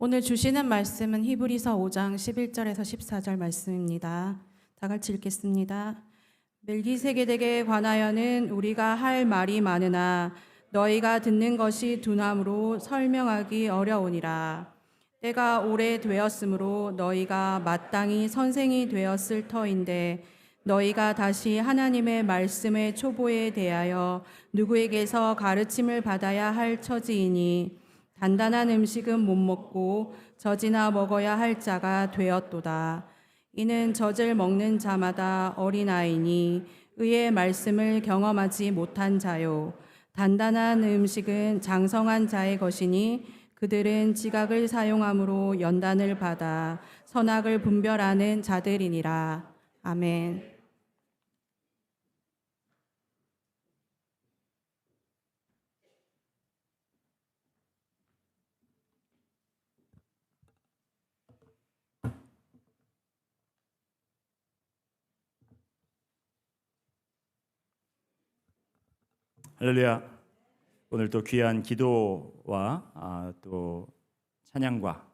오늘 주시는 말씀은 히브리서 5장 11절에서 14절 말씀입니다. 다 같이 읽겠습니다. 멜기세덱에 관하여는 우리가 할 말이 많으나 너희가 듣는 것이 둔함으로 설명하기 어려우니라. 때가 오래되었으므로 너희가 마땅히 선생이 되었을 터인데 너희가 다시 하나님의 말씀의 초보에 대하여 누구에게서 가르침을 받아야 할 처지이니 단단한 음식은 못 먹고 젖이나 먹어야 할 자가 되었도다. 이는 젖을 먹는 자마다 어린아이니 의의 말씀을 경험하지 못한 자요. 단단한 음식은 장성한 자의 것이니 그들은 지각을 사용함으로 연단을 받아 선악을 분별하는 자들이니라. 아멘. 할렐루야. 오늘 또 귀한 기도와 또 찬양과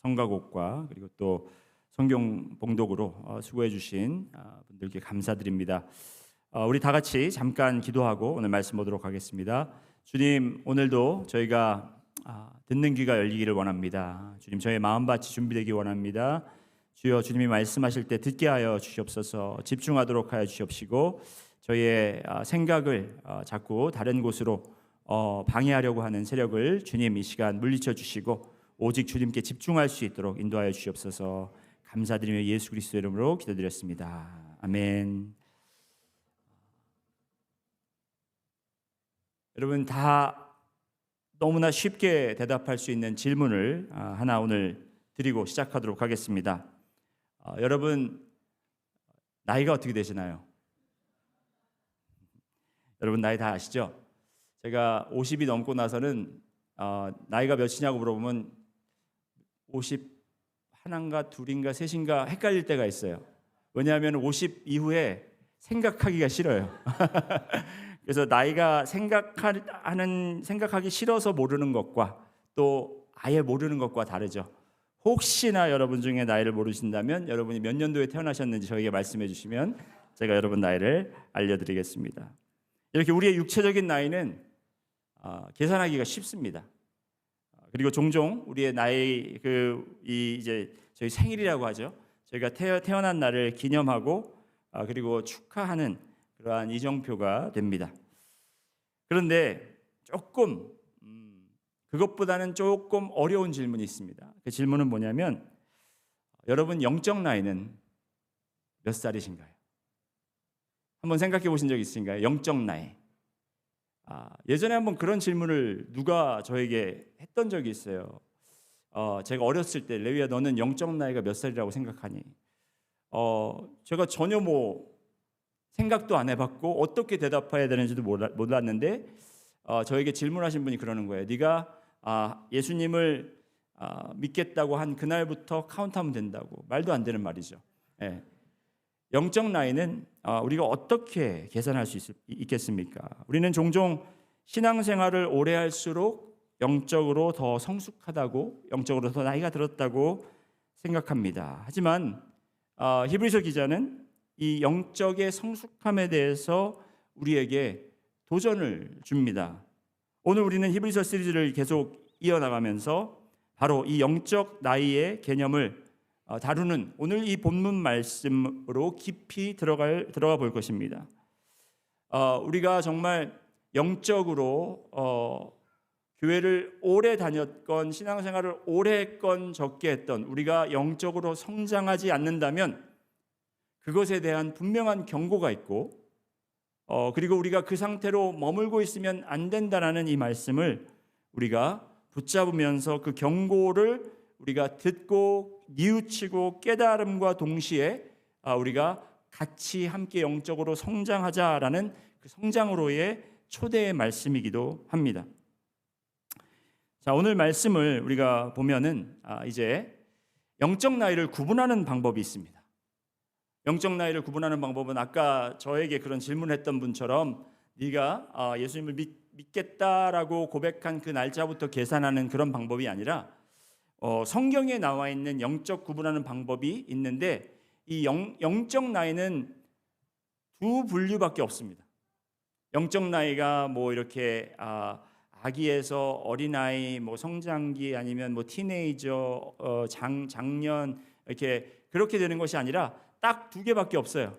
성가곡과 그리고 또 성경 봉독으로 수고해 주신 분들께 감사드립니다. 우리 다 같이 잠깐 기도하고 오늘 말씀 보도록 하겠습니다. 주님, 오늘도 저희가 듣는 귀가 열리기를 원합니다. 주님, 저의 마음밭이 준비되기 원합니다. 주여, 주님이 말씀하실 때 듣게 하여 주시옵소서. 집중하도록 하여 주시옵시고 저희의 생각을 자꾸 다른 곳으로 방해하려고 하는 세력을 주님 이 시간 물리쳐 주시고 오직 주님께 집중할 수 있도록 인도하여 주시옵소서. 감사드리며 예수 그리스도의 이름으로 기도드렸습니다. 아멘. 여러분, 다 너무나 쉽게 대답할 수 있는 질문을 하나 오늘 드리고 시작하도록 하겠습니다. 여러분, 나이가 어떻게 되시나요? 여러분, 나이 다 아시죠? 제가 50이 넘고 나서는 나이가 몇이냐고 물어보면 51인가 2인가 3인가 헷갈릴 때가 있어요. 왜냐하면 50 이후에 생각하기가 싫어요. 그래서 나이가 생각하기 싫어서 모르는 것과 또 아예 모르는 것과 다르죠. 혹시나 여러분 중에 나이를 모르신다면 여러분이 몇 년도에 태어나셨는지 저에게 말씀해 주시면 제가 여러분 나이를 알려드리겠습니다. 이렇게 우리의 육체적인 나이는 계산하기가 쉽습니다. 그리고 종종 우리의 나이 이제 저희 생일이라고 하죠. 저희가 태어난 날을 기념하고 그리고 축하하는 그러한 이정표가 됩니다. 그런데 조금 그것보다는 조금 어려운 질문이 있습니다. 그 질문은 뭐냐면 여러분 영적 나이는 몇 살이신가요? 한번 생각해 보신 적 있으신가요? 영적 나이. 예전에 한번 그런 질문을 누가 저에게 했던 적이 있어요. 제가 어렸을 때 레위야 너는 영적 나이가 몇 살이라고 생각하니? 제가 전혀 생각도 안 해봤고 어떻게 대답해야 되는지도 몰랐는데 저에게 질문하신 분이 그러는 거예요. 네가 예수님을 믿겠다고 한 그날부터 카운트하면 된다고. 말도 안 되는 말이죠. 예. 영적 나이는 우리가 어떻게 계산할 수 있겠습니까? 우리는 종종 신앙생활을 오래 할수록 영적으로 더 성숙하다고, 영적으로 더 나이가 들었다고 생각합니다. 하지만 히브리서 기자는 이 영적의 성숙함에 대해서 우리에게 도전을 줍니다. 오늘 우리는 히브리서 시리즈를 계속 이어나가면서 바로 이 영적 나이의 개념을 다루는 오늘 이 본문 말씀으로 깊이 들어가 볼 것입니다. 우리가 정말 영적으로 교회를 오래 다녔건 신앙생활을 오래 했건 적게 했던 우리가 영적으로 성장하지 않는다면 그것에 대한 분명한 경고가 있고 그리고 우리가 그 상태로 머물고 있으면 안 된다라는 이 말씀을 우리가 붙잡으면서 그 경고를 우리가 듣고 뉘우치고 깨달음과 동시에 우리가 같이 함께 영적으로 성장하자라는 그 성장으로의 초대의 말씀이기도 합니다. 자, 오늘 말씀을 우리가 보면은 이제 영적 나이를 구분하는 방법이 있습니다. 영적 나이를 구분하는 방법은 아까 저에게 그런 질문을 했던 분처럼 네가 예수님을 믿겠다라고 고백한 그 날짜부터 계산하는 그런 방법이 아니라 성경에 나와 있는 영적 구분하는 방법이 있는데 이 영적 나이는 두 분류밖에 없습니다. 영적 나이가 뭐 이렇게 아기에서 어린아이, 뭐 성장기 아니면 뭐 티네이저, 장년 이렇게 그렇게 되는 것이 아니라 딱 두 개밖에 없어요.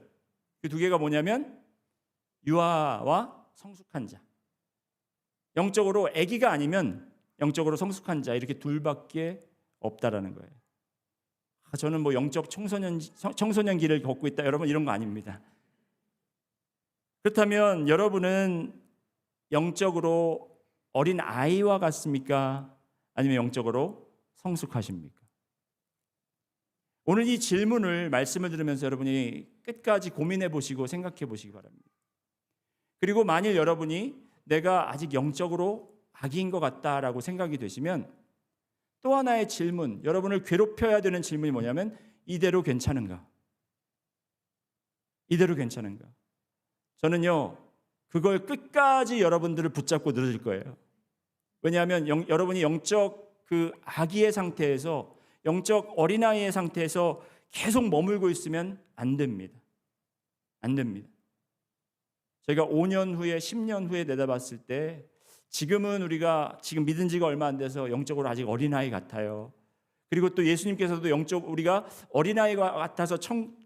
그 두 개가 뭐냐면 유아와 성숙한 자. 영적으로 아기가 아니면 영적으로 성숙한 자 이렇게 둘밖에 없다라는 거예요. 저는 뭐 영적 청소년기를 겪고 있다 여러분 이런 거 아닙니다. 그렇다면 여러분은 영적으로 어린 아이와 같습니까? 아니면 영적으로 성숙하십니까? 오늘 이 질문을 말씀을 들으면서 여러분이 끝까지 고민해 보시고 생각해 보시기 바랍니다. 그리고 만일 여러분이 내가 아직 영적으로 아기인 것 같다라고 생각이 되시면 또 하나의 질문, 여러분을 괴롭혀야 되는 질문이 뭐냐면 이대로 괜찮은가? 이대로 괜찮은가? 저는요 그걸 끝까지 여러분들을 붙잡고 늘어질 거예요. 왜냐하면 여러분이 영적 그 아기의 상태에서 영적 어린아이의 상태에서 계속 머물고 있으면 안 됩니다. 안 됩니다. 저희가 5년 후에 10년 후에 내다봤을 때 지금은 우리가 지금 믿은 지가 얼마 안 돼서 영적으로 아직 어린아이 같아요. 그리고 또 예수님께서도 우리가 어린아이가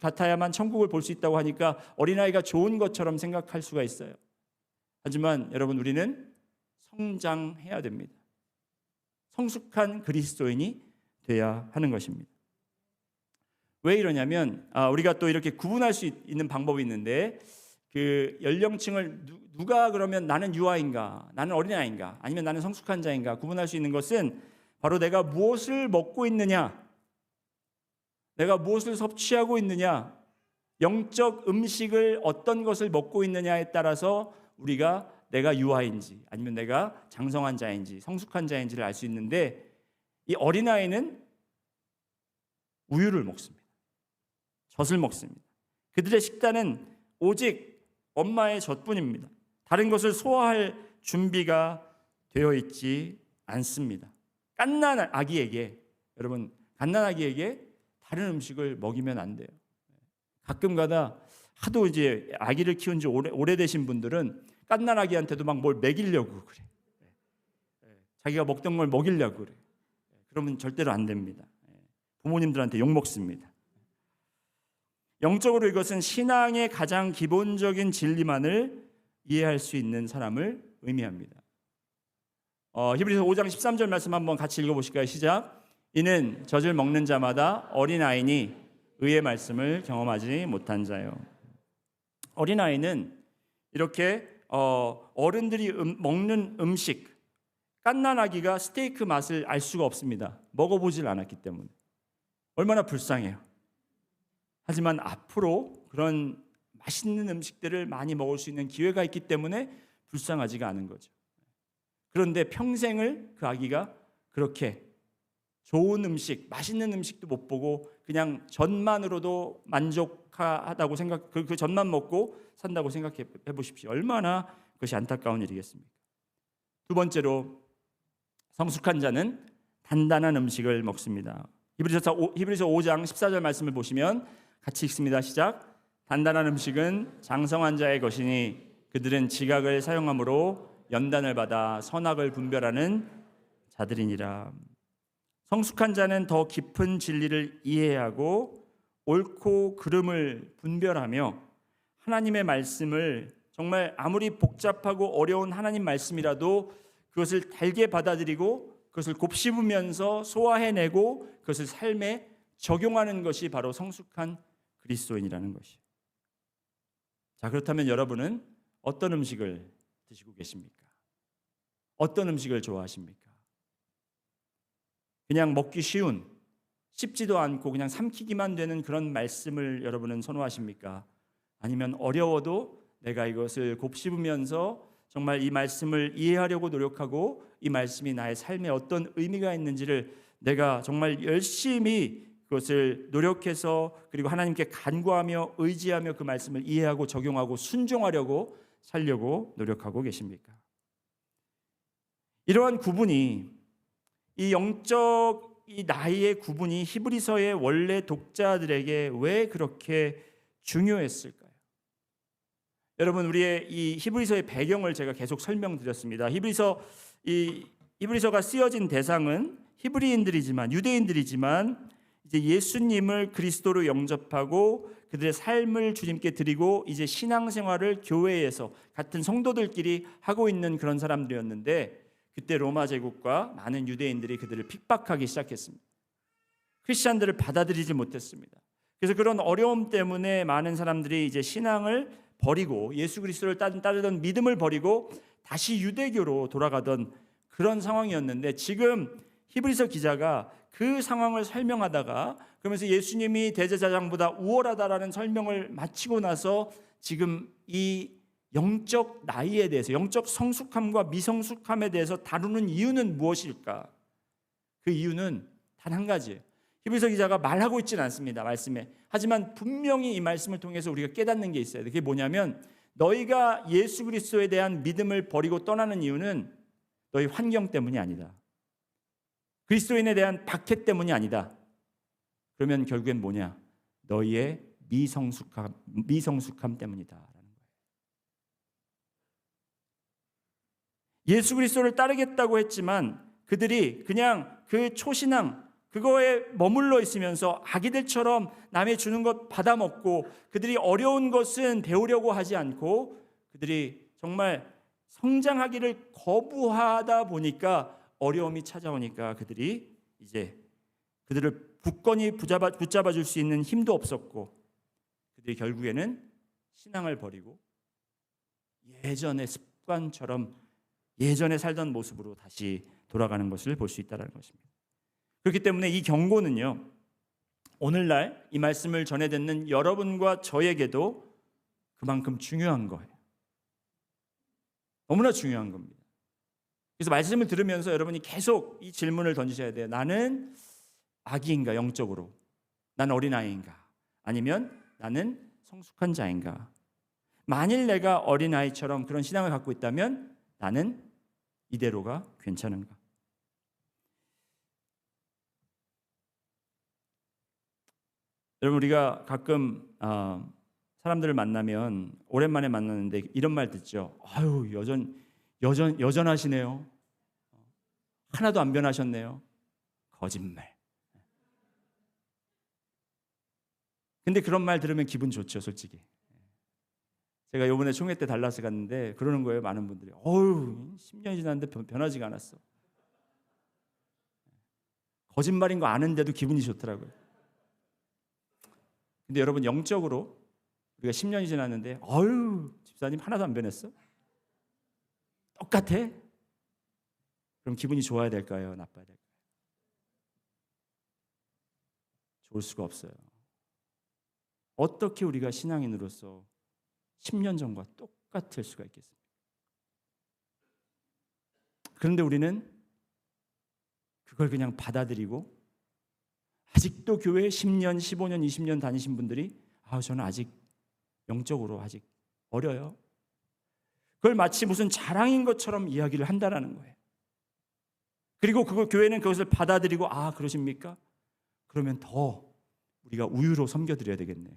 같아야만 천국을 볼 수 있다고 하니까 어린아이가 좋은 것처럼 생각할 수가 있어요. 하지만 여러분 우리는 성장해야 됩니다. 성숙한 그리스도인이 돼야 하는 것입니다. 왜 이러냐면 우리가 또 이렇게 구분할 수 있는 방법이 있는데 그 연령층을 누가 그러면 나는 유아인가, 나는 어린아이인가, 아니면 나는 성숙한 자인가 구분할 수 있는 것은 바로 내가 무엇을 먹고 있느냐, 내가 무엇을 섭취하고 있느냐, 영적 음식을 어떤 것을 먹고 있느냐에 따라서 우리가 내가 유아인지 아니면 내가 장성한 자인지 성숙한 자인지를 알 수 있는데 이 어린아이는 우유를 먹습니다. 젖을 먹습니다. 그들의 식단은 오직 엄마의 젖뿐입니다. 다른 것을 소화할 준비가 되어 있지 않습니다. 갓난 아기에게 다른 음식을 먹이면 안 돼요. 가끔가다 하도 이제 아기를 키운 지 오래되신 분들은 갓난 아기한테도 막 뭘 먹이려고 그래. 자기가 먹던 걸 먹이려고 그래. 그러면 절대로 안 됩니다. 부모님들한테 욕 먹습니다. 영적으로 이것은 신앙의 가장 기본적인 진리만을 이해할 수 있는 사람을 의미합니다. 히브리서 5장 13절 말씀 한번 같이 읽어보실까요? 시작. 이는 젖을 먹는 자마다 어린아이니 의의 말씀을 경험하지 못한 자요. 어린아이는 이렇게 어른들이 먹는 음식, 갓난 아기가 스테이크 맛을 알 수가 없습니다. 먹어보질 않았기 때문에. 얼마나 불쌍해요. 하지만 앞으로 그런 맛있는 음식들을 많이 먹을 수 있는 기회가 있기 때문에 불쌍하지가 않은 거죠. 그런데 평생을 그 아기가 그렇게 좋은 음식, 맛있는 음식도 못 보고 그냥 젖만으로도 만족하다고 그 젖만 먹고 산다고 생각해 보십시오. 얼마나 그것이 안타까운 일이겠습니까? 두 번째로 성숙한 자는 단단한 음식을 먹습니다. 히브리서 5장 14절 말씀을 보시면 같이 읽습니다. 시작. 단단한 음식은 장성한 자의 것이니 그들은 지각을 사용함으로 연단을 받아 선악을 분별하는 자들이니라. 성숙한 자는 더 깊은 진리를 이해하고 옳고 그름을 분별하며 하나님의 말씀을 정말 아무리 복잡하고 어려운 하나님 말씀이라도 그것을 달게 받아들이고 그것을 곱씹으면서 소화해내고 그것을 삶에 적용하는 것이 바로 성숙한 그리스도인이라는 것이에요. 자, 그렇다면 여러분은 어떤 음식을 드시고 계십니까? 어떤 음식을 좋아하십니까? 그냥 먹기 쉬운, 씹지도 않고 그냥 삼키기만 되는 그런 말씀을 여러분은 선호하십니까? 아니면 어려워도 내가 이것을 곱씹으면서 정말 이 말씀을 이해하려고 노력하고 이 말씀이 나의 삶에 어떤 의미가 있는지를 내가 정말 열심히 그것을 노력해서 그리고 하나님께 간구하며 의지하며 그 말씀을 이해하고 적용하고 순종하려고 살려고 노력하고 계십니까? 이러한 구분이 이 영적 이 나이의 구분이 히브리서의 원래 독자들에게 왜 그렇게 중요했을까요? 여러분, 우리의 이 히브리서의 배경을 제가 계속 설명드렸습니다. 히브리서가 쓰여진 대상은 히브리인들이지만, 유대인들이지만 이제 예수님을 그리스도로 영접하고 그들의 삶을 주님께 드리고 이제 신앙생활을 교회에서 같은 성도들끼리 하고 있는 그런 사람들이었는데, 그때 로마 제국과 많은 유대인들이 그들을 핍박하기 시작했습니다. 크리스천들을 받아들이지 못했습니다. 그래서 그런 어려움 때문에 많은 사람들이 이제 신앙을 버리고 예수 그리스도를 따르던 믿음을 버리고 다시 유대교로 돌아가던 그런 상황이었는데, 지금 히브리서 기자가 그 상황을 설명하다가 그러면서 예수님이 대제사장보다 우월하다라는 설명을 마치고 나서 지금 이 영적 나이에 대해서, 영적 성숙함과 미성숙함에 대해서 다루는 이유는 무엇일까? 그 이유는 단 한 가지예요. 히브리서 기자가 말하고 있지는 않습니다, 말씀에. 하지만 분명히 이 말씀을 통해서 우리가 깨닫는 게 있어야 돼요. 그게 뭐냐면, 너희가 예수 그리스도에 대한 믿음을 버리고 떠나는 이유는 너희 환경 때문이 아니다. 그리스도인에 대한 박해 때문이 아니다. 그러면 결국엔 뭐냐? 너희의 미성숙함 때문이다. 예수 그리스도를 따르겠다고 했지만 그들이 그냥 그 초신앙, 그거에 머물러 있으면서 아기들처럼 남이 주는 것 받아먹고, 그들이 어려운 것은 배우려고 하지 않고 그들이 정말 성장하기를 거부하다 보니까, 어려움이 찾아오니까 그들이 이제 그들을 굳건히 붙잡아 줄 수 있는 힘도 없었고, 그들이 결국에는 신앙을 버리고 예전의 습관처럼 예전에 살던 모습으로 다시 돌아가는 것을 볼 수 있다는 것입니다. 그렇기 때문에 이 경고는요, 오늘날 이 말씀을 전해 듣는 여러분과 저에게도 그만큼 중요한 거예요. 너무나 중요한 겁니다. 그래서 말씀을 들으면서 여러분이 계속 이 질문을 던지셔야 돼요. 나는 아기인가, 영적으로? 나는 어린아이인가? 아니면 나는 성숙한 자인가? 만일 내가 어린아이처럼 그런 신앙을 갖고 있다면 나는 이대로가 괜찮은가? 여러분, 우리가 가끔 사람들을 만나면, 오랜만에 만났는데 이런 말 듣죠. 아유, 여전하시네요. 하나도 안 변하셨네요. 거짓말. 근데 그런 말 들으면 기분 좋죠, 솔직히. 제가 이번에 총회 때 달라스 갔는데 그러는 거예요, 많은 분들이. 어휴, 10년이 지났는데 변하지가 않았어. 거짓말인 거 아는데도 기분이 좋더라고요. 근데 여러분, 영적으로 우리가 10년이 지났는데 어휴, 집사님 하나도 안 변했어? 똑같아? 그럼 기분이 좋아야 될까요? 나빠야 될까요? 좋을 수가 없어요. 어떻게 우리가 신앙인으로서 10년 전과 똑같을 수가 있겠습니까? 그런데 우리는 그걸 그냥 받아들이고, 아직도 교회에 10년, 15년, 20년 다니신 분들이 저는 아직 영적으로 아직 어려요. 그걸 마치 무슨 자랑인 것처럼 이야기를 한다라는 거예요. 그리고 교회는 그것을 받아들이고, 그러십니까? 그러면 더 우리가 우유로 섬겨드려야 되겠네요.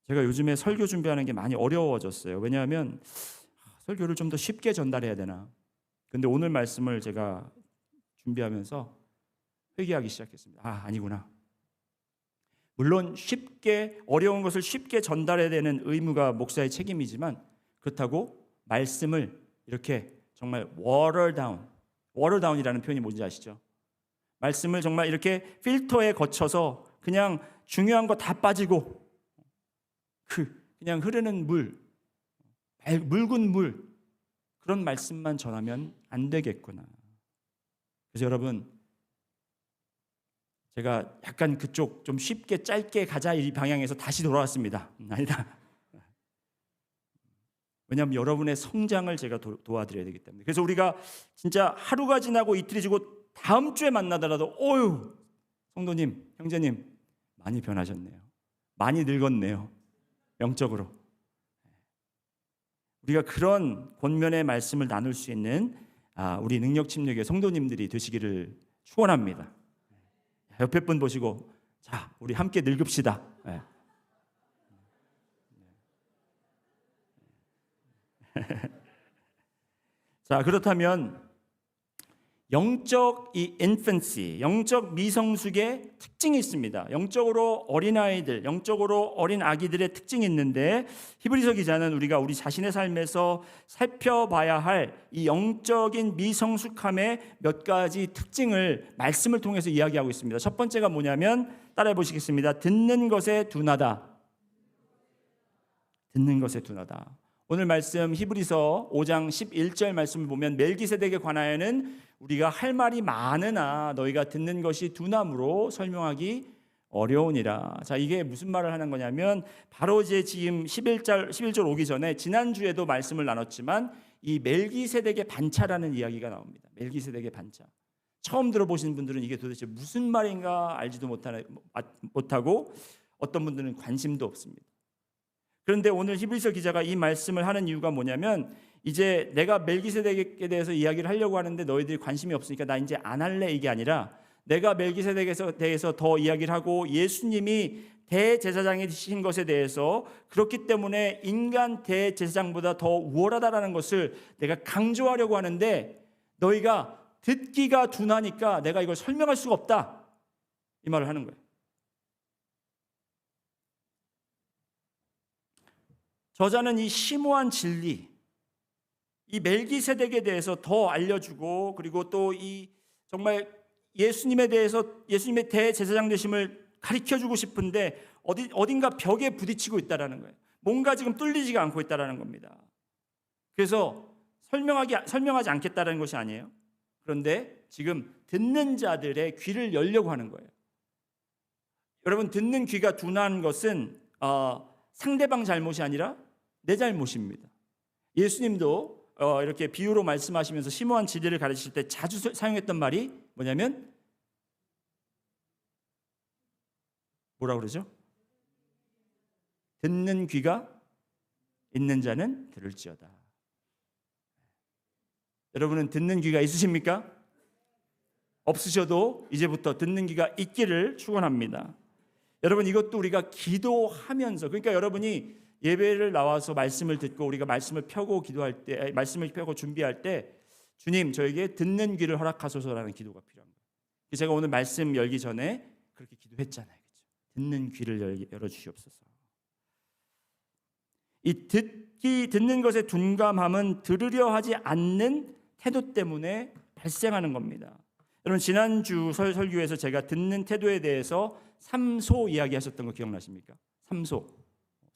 제가 요즘에 설교 준비하는 게 많이 어려워졌어요. 왜냐하면 설교를 좀 더 쉽게 전달해야 되나. 근데 오늘 말씀을 제가 준비하면서 회개하기 시작했습니다. 아니구나. 물론 어려운 것을 쉽게 전달해야 되는 의무가 목사의 책임이지만, 그렇다고 말씀을 이렇게 정말 워터다운이라는 표현이 뭔지 아시죠? 말씀을 정말 이렇게 필터에 거쳐서 그냥 중요한 거 다 빠지고 그냥 흐르는 묽은 물, 그런 말씀만 전하면 안 되겠구나. 그래서 여러분, 제가 약간 그쪽 좀 쉽게 짧게 가자 이 방향에서 다시 돌아왔습니다. 아니다. 왜냐하면 여러분의 성장을 제가 도와드려야 되기 때문에. 그래서 우리가 진짜 하루가 지나고 이틀이 지고 다음 주에 만나더라도 성도님, 형제님 많이 변하셨네요. 많이 늙었네요. 영적으로. 우리가 그런 권면의 말씀을 나눌 수 있는 우리 능력침례교회 성도님들이 되시기를 축원합니다. 옆에 분 보시고 자, 우리 함께 늙읍시다. 네. 자, 그렇다면 영적 infancy, 영적 미성숙의 특징이 있습니다. 영적으로 어린아이들, 영적으로 어린 아기들의 특징이 있는데 히브리서 기자는 우리가 우리 자신의 삶에서 살펴봐야 할 이 영적인 미성숙함의 몇 가지 특징을 말씀을 통해서 이야기하고 있습니다. 첫 번째가 뭐냐면 따라해 보시겠습니다. 듣는 것에 둔하다. 듣는 것에 둔하다. 오늘 말씀 히브리서 5장 11절 말씀을 보면 멜기세덱에 관하여는 우리가 할 말이 많으나 너희가 듣는 것이 둔함으로 설명하기 어려우니라. 자, 이게 무슨 말을 하는 거냐면 바로 이제 지금 11절 오기 전에 지난주에도 말씀을 나눴지만 이 멜기세덱의 반차라는 이야기가 나옵니다. 멜기세덱의 반차. 처음 들어보시는 분들은 이게 도대체 무슨 말인가 알지도 못하고 어떤 분들은 관심도 없습니다. 그런데 오늘 히브리서 기자가 이 말씀을 하는 이유가 뭐냐면 이제 내가 멜기세덱에 대해서 이야기를 하려고 하는데 너희들이 관심이 없으니까 나 이제 안 할래 이게 아니라 내가 멜기세덱에 대해서 더 이야기를 하고 예수님이 대제사장이신 것에 대해서 그렇기 때문에 인간 대제사장보다 더 우월하다라는 것을 내가 강조하려고 하는데 너희가 듣기가 둔하니까 내가 이걸 설명할 수가 없다 이 말을 하는 거예요. 저자는 이 심오한 진리, 이 멜기세덱에 대해서 더 알려주고 그리고 또 이 정말 예수님에 대해서 예수님의 대제사장 되심을 가르쳐주고 싶은데 어딘가 벽에 부딪히고 있다라는 거예요. 뭔가 지금 뚫리지가 않고 있다라는 겁니다. 그래서 설명하지 않겠다라는 것이 아니에요. 그런데 지금 듣는 자들의 귀를 열려고 하는 거예요. 여러분 듣는 귀가 둔한 것은 상대방 잘못이 아니라 내 잘못입니다. 예수님도 이렇게 비유로 말씀하시면서 심오한 진리를 가르치실 때 자주 사용했던 말이 뭐냐면 뭐라 그러죠? 듣는 귀가 있는 자는 들을지어다. 여러분은 듣는 귀가 있으십니까? 없으셔도 이제부터 듣는 귀가 있기를 축원합니다. 여러분 이것도 우리가 기도하면서 그러니까 여러분이 예배를 나와서 말씀을 듣고 우리가 말씀을 펴고 기도할 때 말씀을 펴고 준비할 때 주님 저에게 듣는 귀를 허락하소서라는 기도가 필요한 거예요. 제가 오늘 말씀 열기 전에 그렇게 기도했잖아요. 그렇죠? 듣는 귀를 열어 주시옵소서. 이 듣는 것에 둔감함은 들으려 하지 않는 태도 때문에 발생하는 겁니다. 여러분 지난주 설교에서 제가 듣는 태도에 대해서 3소 이야기하셨던 거 기억나십니까? 3소.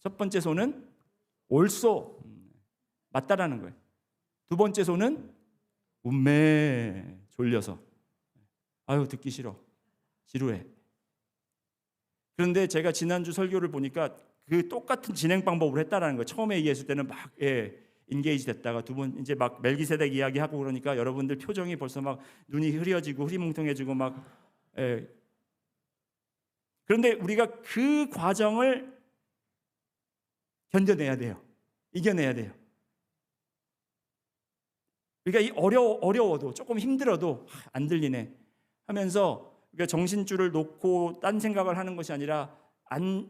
첫 번째 소는 옳소. 맞다라는 거예요. 두 번째 소는 운매. 졸려서. 아유 듣기 싫어. 지루해. 그런데 제가 지난주 설교를 보니까 그 똑같은 진행 방법으로 했다라는 거예요. 처음에 얘기했을 때는 막 인게이지 됐다가 두 번 이제 막 멜기세덱 이야기하고 그러니까 여러분들 표정이 벌써 막 눈이 흐려지고 흐리멍텅해지고 막 그런데 우리가 그 과정을 견뎌내야 돼요. 이겨내야 돼요. 그러니까 이 어려워도 조금 힘들어도 안 들리네 하면서 그러니까 정신줄을 놓고 딴 생각을 하는 것이 아니라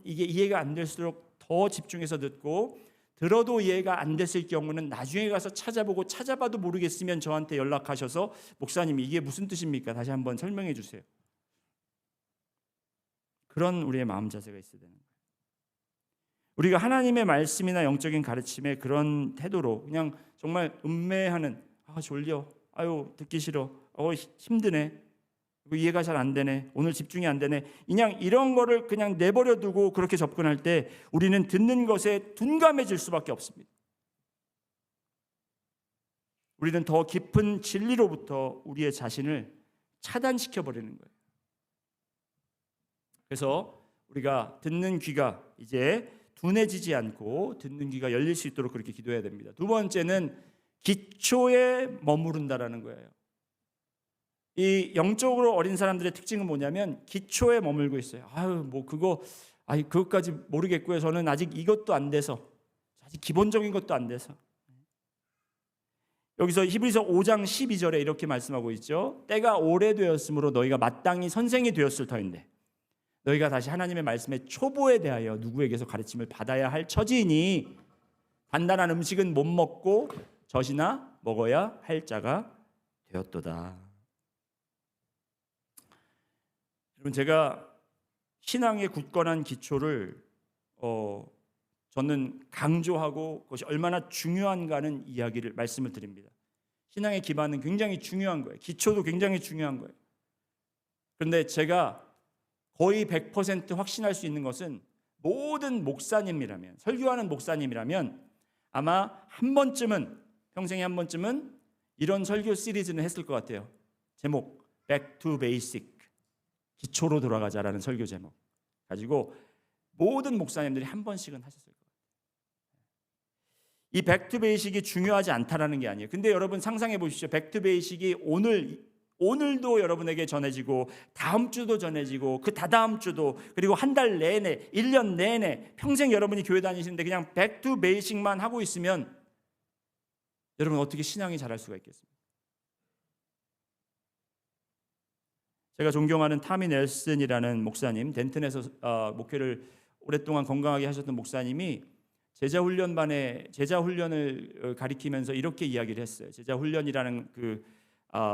이게 이해가 안 될수록 더 집중해서 듣고 들어도 이해가 안 됐을 경우는 나중에 가서 찾아보고 찾아봐도 모르겠으면 저한테 연락하셔서 목사님 이게 무슨 뜻입니까? 다시 한번 설명해 주세요. 그런 우리의 마음 자세가 있어야 되는 거예요. 우리가 하나님의 말씀이나 영적인 가르침에 그런 태도로 그냥 정말 음매하는 졸려, 아유 듣기 싫어, 힘드네, 이해가 잘 안 되네, 오늘 집중이 안 되네, 그냥 이런 거를 그냥 내버려 두고 그렇게 접근할 때 우리는 듣는 것에 둔감해질 수밖에 없습니다. 우리는 더 깊은 진리로부터 우리의 자신을 차단시켜 버리는 거예요. 그래서 우리가 듣는 귀가 이제 둔해지지 않고 듣는 귀가 열릴 수 있도록 그렇게 기도해야 됩니다. 두 번째는 기초에 머무른다라는 거예요. 이 영적으로 어린 사람들의 특징은 뭐냐면 기초에 머물고 있어요. 그것까지 모르겠고요. 저는 아직 이것도 안 돼서, 아직 기본적인 것도 안 돼서. 여기서 히브리서 5장 12절에 이렇게 말씀하고 있죠. 때가 오래되었으므로 너희가 마땅히 선생이 되었을 터인데 너희가 다시 하나님의 말씀의 초보에 대하여 누구에게서 가르침을 받아야 할 처지이니 단단한 음식은 못 먹고 젖이나 먹어야 할 자가 되었도다. 여러분, 제가 신앙의 굳건한 기초를 저는 강조하고 그것이 얼마나 중요한가는 이야기를 말씀을 드립니다. 신앙의 기반은 굉장히 중요한 거예요. 기초도 굉장히 중요한 거예요. 그런데 제가 거의 100% 확신할 수 있는 것은 모든 목사님이라면, 설교하는 목사님이라면 아마 한 번쯤은, 평생에 한 번쯤은 이런 설교 시리즈는 했을 것 같아요. 제목 Back to Basic, 기초로 돌아가자라는 설교 제목 가지고 모든 목사님들이 한 번씩은 하셨을 거예요. 이 Back to Basic이 중요하지 않다라는 게 아니에요. 근데 여러분 상상해 보십시오. Back to Basic이 오늘도 여러분에게 전해지고 다음 주도 전해지고 그 다다음 주도, 그리고 한 달 내내, 1년 내내, 평생 여러분이 교회 다니시는데 그냥 Back to Basic만 하고 있으면 여러분 어떻게 신앙이 자랄 수가 있겠습니까? 제가 존경하는 타미 넬슨이라는 목사님, 덴튼에서 목회를 오랫동안 건강하게 하셨던 목사님이 제자 훈련을 가리키면서 이렇게 이야기를 했어요. 제자 훈련이라는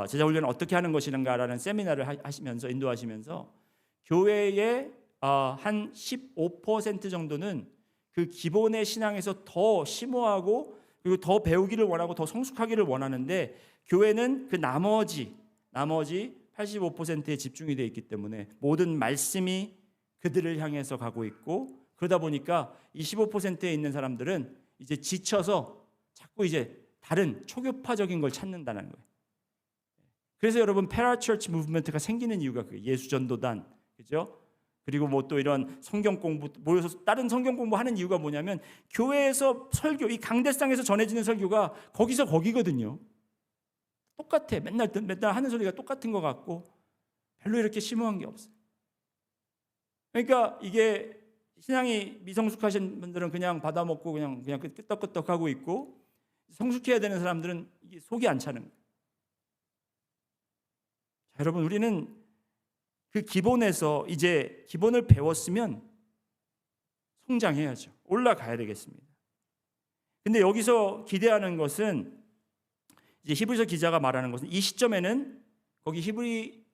제자 훈련을 어떻게 하는 것인가라는 세미나를 하시면서, 인도하시면서 교회의 한 15% 정도는 그 기본의 신앙에서 더 심오하고 그리고 더 배우기를 원하고 더 성숙하기를 원하는데, 교회는 그 나머지 85%에 집중이 되어 있기 때문에 모든 말씀이 그들을 향해서 가고 있고, 그러다 보니까 이 15%에 있는 사람들은 이제 지쳐서 자꾸 이제 다른 초교파적인 걸 찾는다는 거예요. 그래서 여러분 패라처치 무브먼트가 생기는 이유가 그게 예수전도단, 그죠? 그리고 뭐 또 이런 성경 공부 모여서 다른 성경 공부하는 이유가 뭐냐면 교회에서 설교, 이 강대상에서 전해지는 설교가 거기서 거기거든요. 똑같아. 맨날 하는 소리가 똑같은 것 같고 별로 이렇게 심오한 게 없어요. 그러니까 이게 신앙이 미성숙하신 분들은 그냥 받아먹고 그냥 끄떡끄떡하고 있고, 성숙해야 되는 사람들은 이게 속이 안 차는 거예요. 자, 여러분, 우리는 그 기본에서 이제 기본을 배웠으면 성장해야죠. 올라가야 되겠습니다. 근데 여기서 기대하는 것은, 이제 히브리서 기자가 말하는 것은 이 시점에는 거기 히브리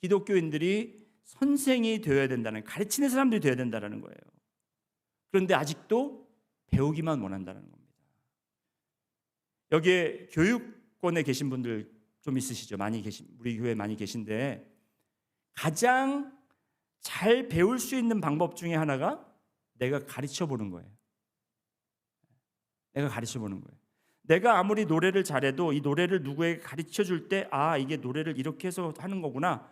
기독교인들이 선생이 되어야 된다는, 가르치는 사람들이 되어야 된다는 거예요. 그런데 아직도 배우기만 원한다는 겁니다. 여기에 교육권에 계신 분들 좀 있으시죠? 우리 교회에 많이 계신데, 가장 잘 배울 수 있는 방법 중에 하나가 내가 가르쳐 보는 거예요. 내가 가르쳐 보는 거예요. 내가 아무리 노래를 잘해도 이 노래를 누구에게 가르쳐 줄 때, 이게 노래를 이렇게 해서 하는 거구나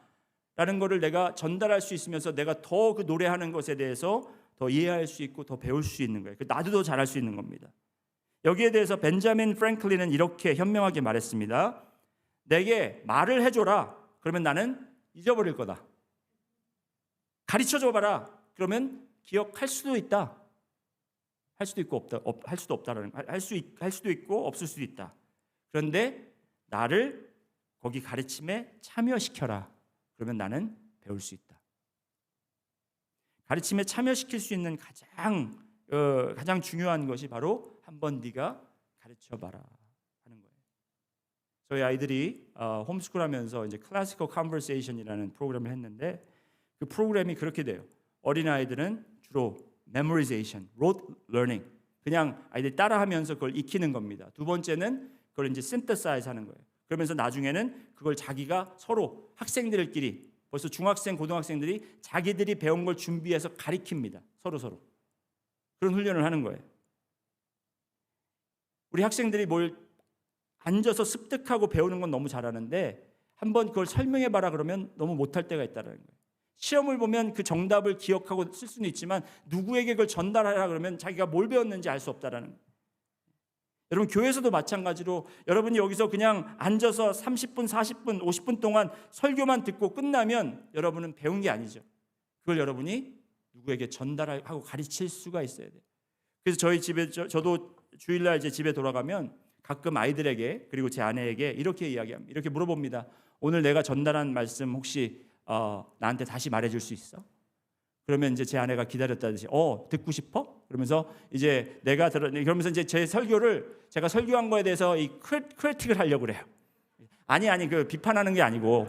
라는 거를 내가 전달할 수 있으면서 내가 더 그 노래하는 것에 대해서 더 이해할 수 있고 더 배울 수 있는 거예요. 나도 더 잘할 수 있는 겁니다. 여기에 대해서 벤자민 프랭클린은 이렇게 현명하게 말했습니다. 내게 말을 해줘라. 그러면 나는 잊어버릴 거다. 가르쳐줘봐라. 그러면 기억할 수도 있다. 할 수도 있고 없다. 할 수도 없다라는, 할 수도 있고 없을 수도 있다. 그런데 나를 거기 가르침에 참여시켜라. 그러면 나는 배울 수 있다. 가르침에 참여시킬 수 있는 가장 중요한 것이 바로 한번 네가 가르쳐봐라 하는 거예요. 저희 아이들이 홈스쿨하면서 이제 클래시컬 컨버세이션이라는 프로그램을 했는데, 그 프로그램이 그렇게 돼요. 어린 아이들은 주로 memorization, rote learning, 그냥 아이들이 따라하면서 그걸 익히는 겁니다. 두 번째는 그걸 이제 synthesize 하는 거예요. 그러면서 나중에는 그걸 자기가 서로 학생들끼리, 벌써 중학생, 고등학생들이 자기들이 배운 걸 준비해서 가르칩니다. 서로. 그런 훈련을 하는 거예요. 우리 학생들이 뭘 앉아서 습득하고 배우는 건 너무 잘하는데 한번 그걸 설명해봐라 그러면 너무 못할 때가 있다는 거예요. 시험을 보면 그 정답을 기억하고 쓸 수는 있지만 누구에게 그걸 전달하라 그러면 자기가 뭘 배웠는지 알 수 없다라는 거예요. 여러분, 교회에서도 마찬가지로 여러분이 여기서 그냥 앉아서 30분, 40분, 50분 동안 설교만 듣고 끝나면 여러분은 배운 게 아니죠. 그걸 여러분이 누구에게 전달하고 가르칠 수가 있어야 돼요. 그래서 저희 집에 저도 주일날 이제 집에 돌아가면 가끔 아이들에게 그리고 제 아내에게 이렇게 이야기합니다. 이렇게 물어봅니다. 오늘 내가 전달한 말씀 혹시 나한테 다시 말해줄 수 있어? 그러면 이제 제 아내가 기다렸다듯이 듣고 싶어? 그러면서 이제 내가 그러면서 이제 제 설교를 제가 설교한 거에 대해서 이 크리틱을 하려고 그래요. 아니 그 비판하는 게 아니고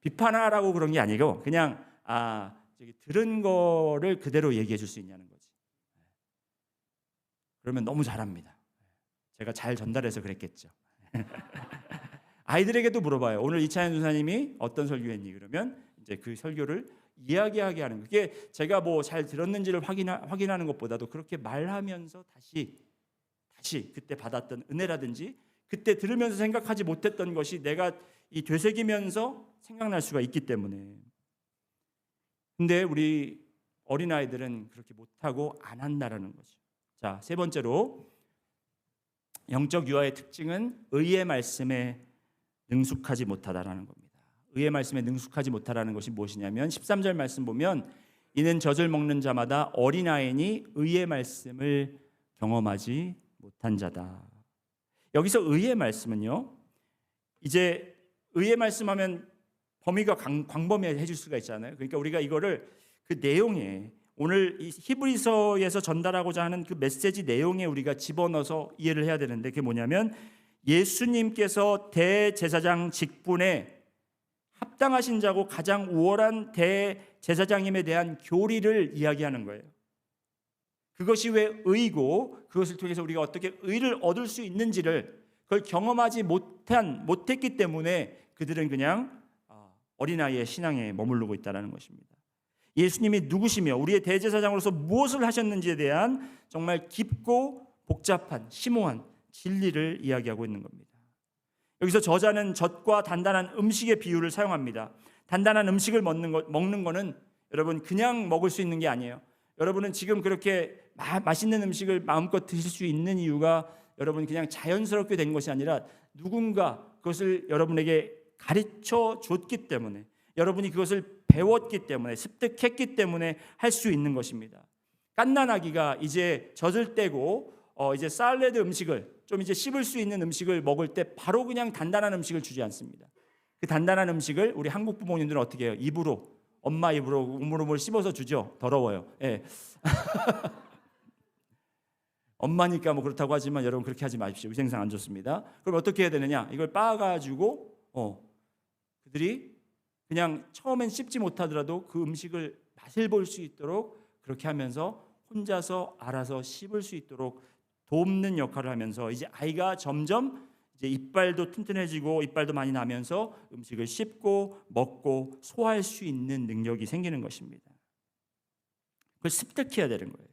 비판하라고 그런 게 아니고 그냥 들은 거를 그대로 얘기해 줄 수 있냐는 거지. 그러면 너무 잘합니다. 제가 잘 전달해서 그랬겠죠. 아이들에게도 물어봐요. 오늘 이찬현 전사님이 어떤 설교했니? 그러면 이제 그 설교를 이야기하게 하는 거. 그게 제가 뭐 잘 들었는지를 확인하는 것보다도 그렇게 말하면서 다시 그때 받았던 은혜라든지 그때 들으면서 생각하지 못했던 것이 내가 이 되새기면서 생각날 수가 있기 때문에. 근데 우리 어린아이들은 그렇게 못하고 안 한다라는 거죠. 자, 세 번째로 영적 유아의 특징은 의의 말씀에 능숙하지 못하다라는 겁니다. 의의 말씀에 능숙하지 못하다는 것이 무엇이냐면 13절 말씀 보면 이는 젖을 먹는 자마다 어린아이니 의의 말씀을 경험하지 못한 자다. 여기서 의의 말씀은요, 이제 의의 말씀하면 범위가 광범위해질 수가 있잖아요. 그러니까 우리가 이거를 그 내용에 오늘 이 히브리서에서 전달하고자 하는 그 메시지 내용에 우리가 집어넣어서 이해를 해야 되는데 그게 뭐냐면 예수님께서 대제사장 직분에 합당하신 자고 가장 우월한 대제사장님에 대한 교리를 이야기하는 거예요. 그것이 왜 의고 그것을 통해서 우리가 어떻게 의를 얻을 수 있는지를 그걸 경험하지 못했기 때문에 그들은 그냥 어린아이의 신앙에 머무르고 있다는 것입니다. 예수님이 누구시며 우리의 대제사장으로서 무엇을 하셨는지에 대한 정말 깊고 복잡한 심오한 진리를 이야기하고 있는 겁니다. 여기서 저자는 젖과 단단한 음식의 비유를 사용합니다. 단단한 음식을 먹는 거는 여러분 그냥 먹을 수 있는 게 아니에요. 여러분은 지금 그렇게 맛있는 음식을 마음껏 드실 수 있는 이유가 여러분 그냥 자연스럽게 된 것이 아니라 누군가 그것을 여러분에게 가르쳐 줬기 때문에 여러분이 그것을 배웠기 때문에 습득했기 때문에 할 수 있는 것입니다. 갓난아기가 이제 젖을 떼고 이제 샐러드 음식을 좀 이제 씹을 수 있는 음식을 먹을 때 바로 그냥 단단한 음식을 주지 않습니다. 그 단단한 음식을 우리 한국 부모님들은 어떻게 해요? 엄마 입으로 우물우물 씹어서 주죠. 더러워요. 예. 엄마니까 뭐 그렇다고 하지만 여러분 그렇게 하지 마십시오. 위생상 안 좋습니다. 그럼 어떻게 해야 되느냐? 이걸 빻아가지고 그들이 그냥 처음엔 씹지 못하더라도 그 음식을 맛을 볼 수 있도록 그렇게 하면서 혼자서 알아서 씹을 수 있도록 돕는 역할을 하면서 이제 아이가 점점 이제 이빨도 튼튼해지고 이빨도 많이 나면서 음식을 씹고 먹고 소화할 수 있는 능력이 생기는 것입니다. 그걸 습득해야 되는 거예요.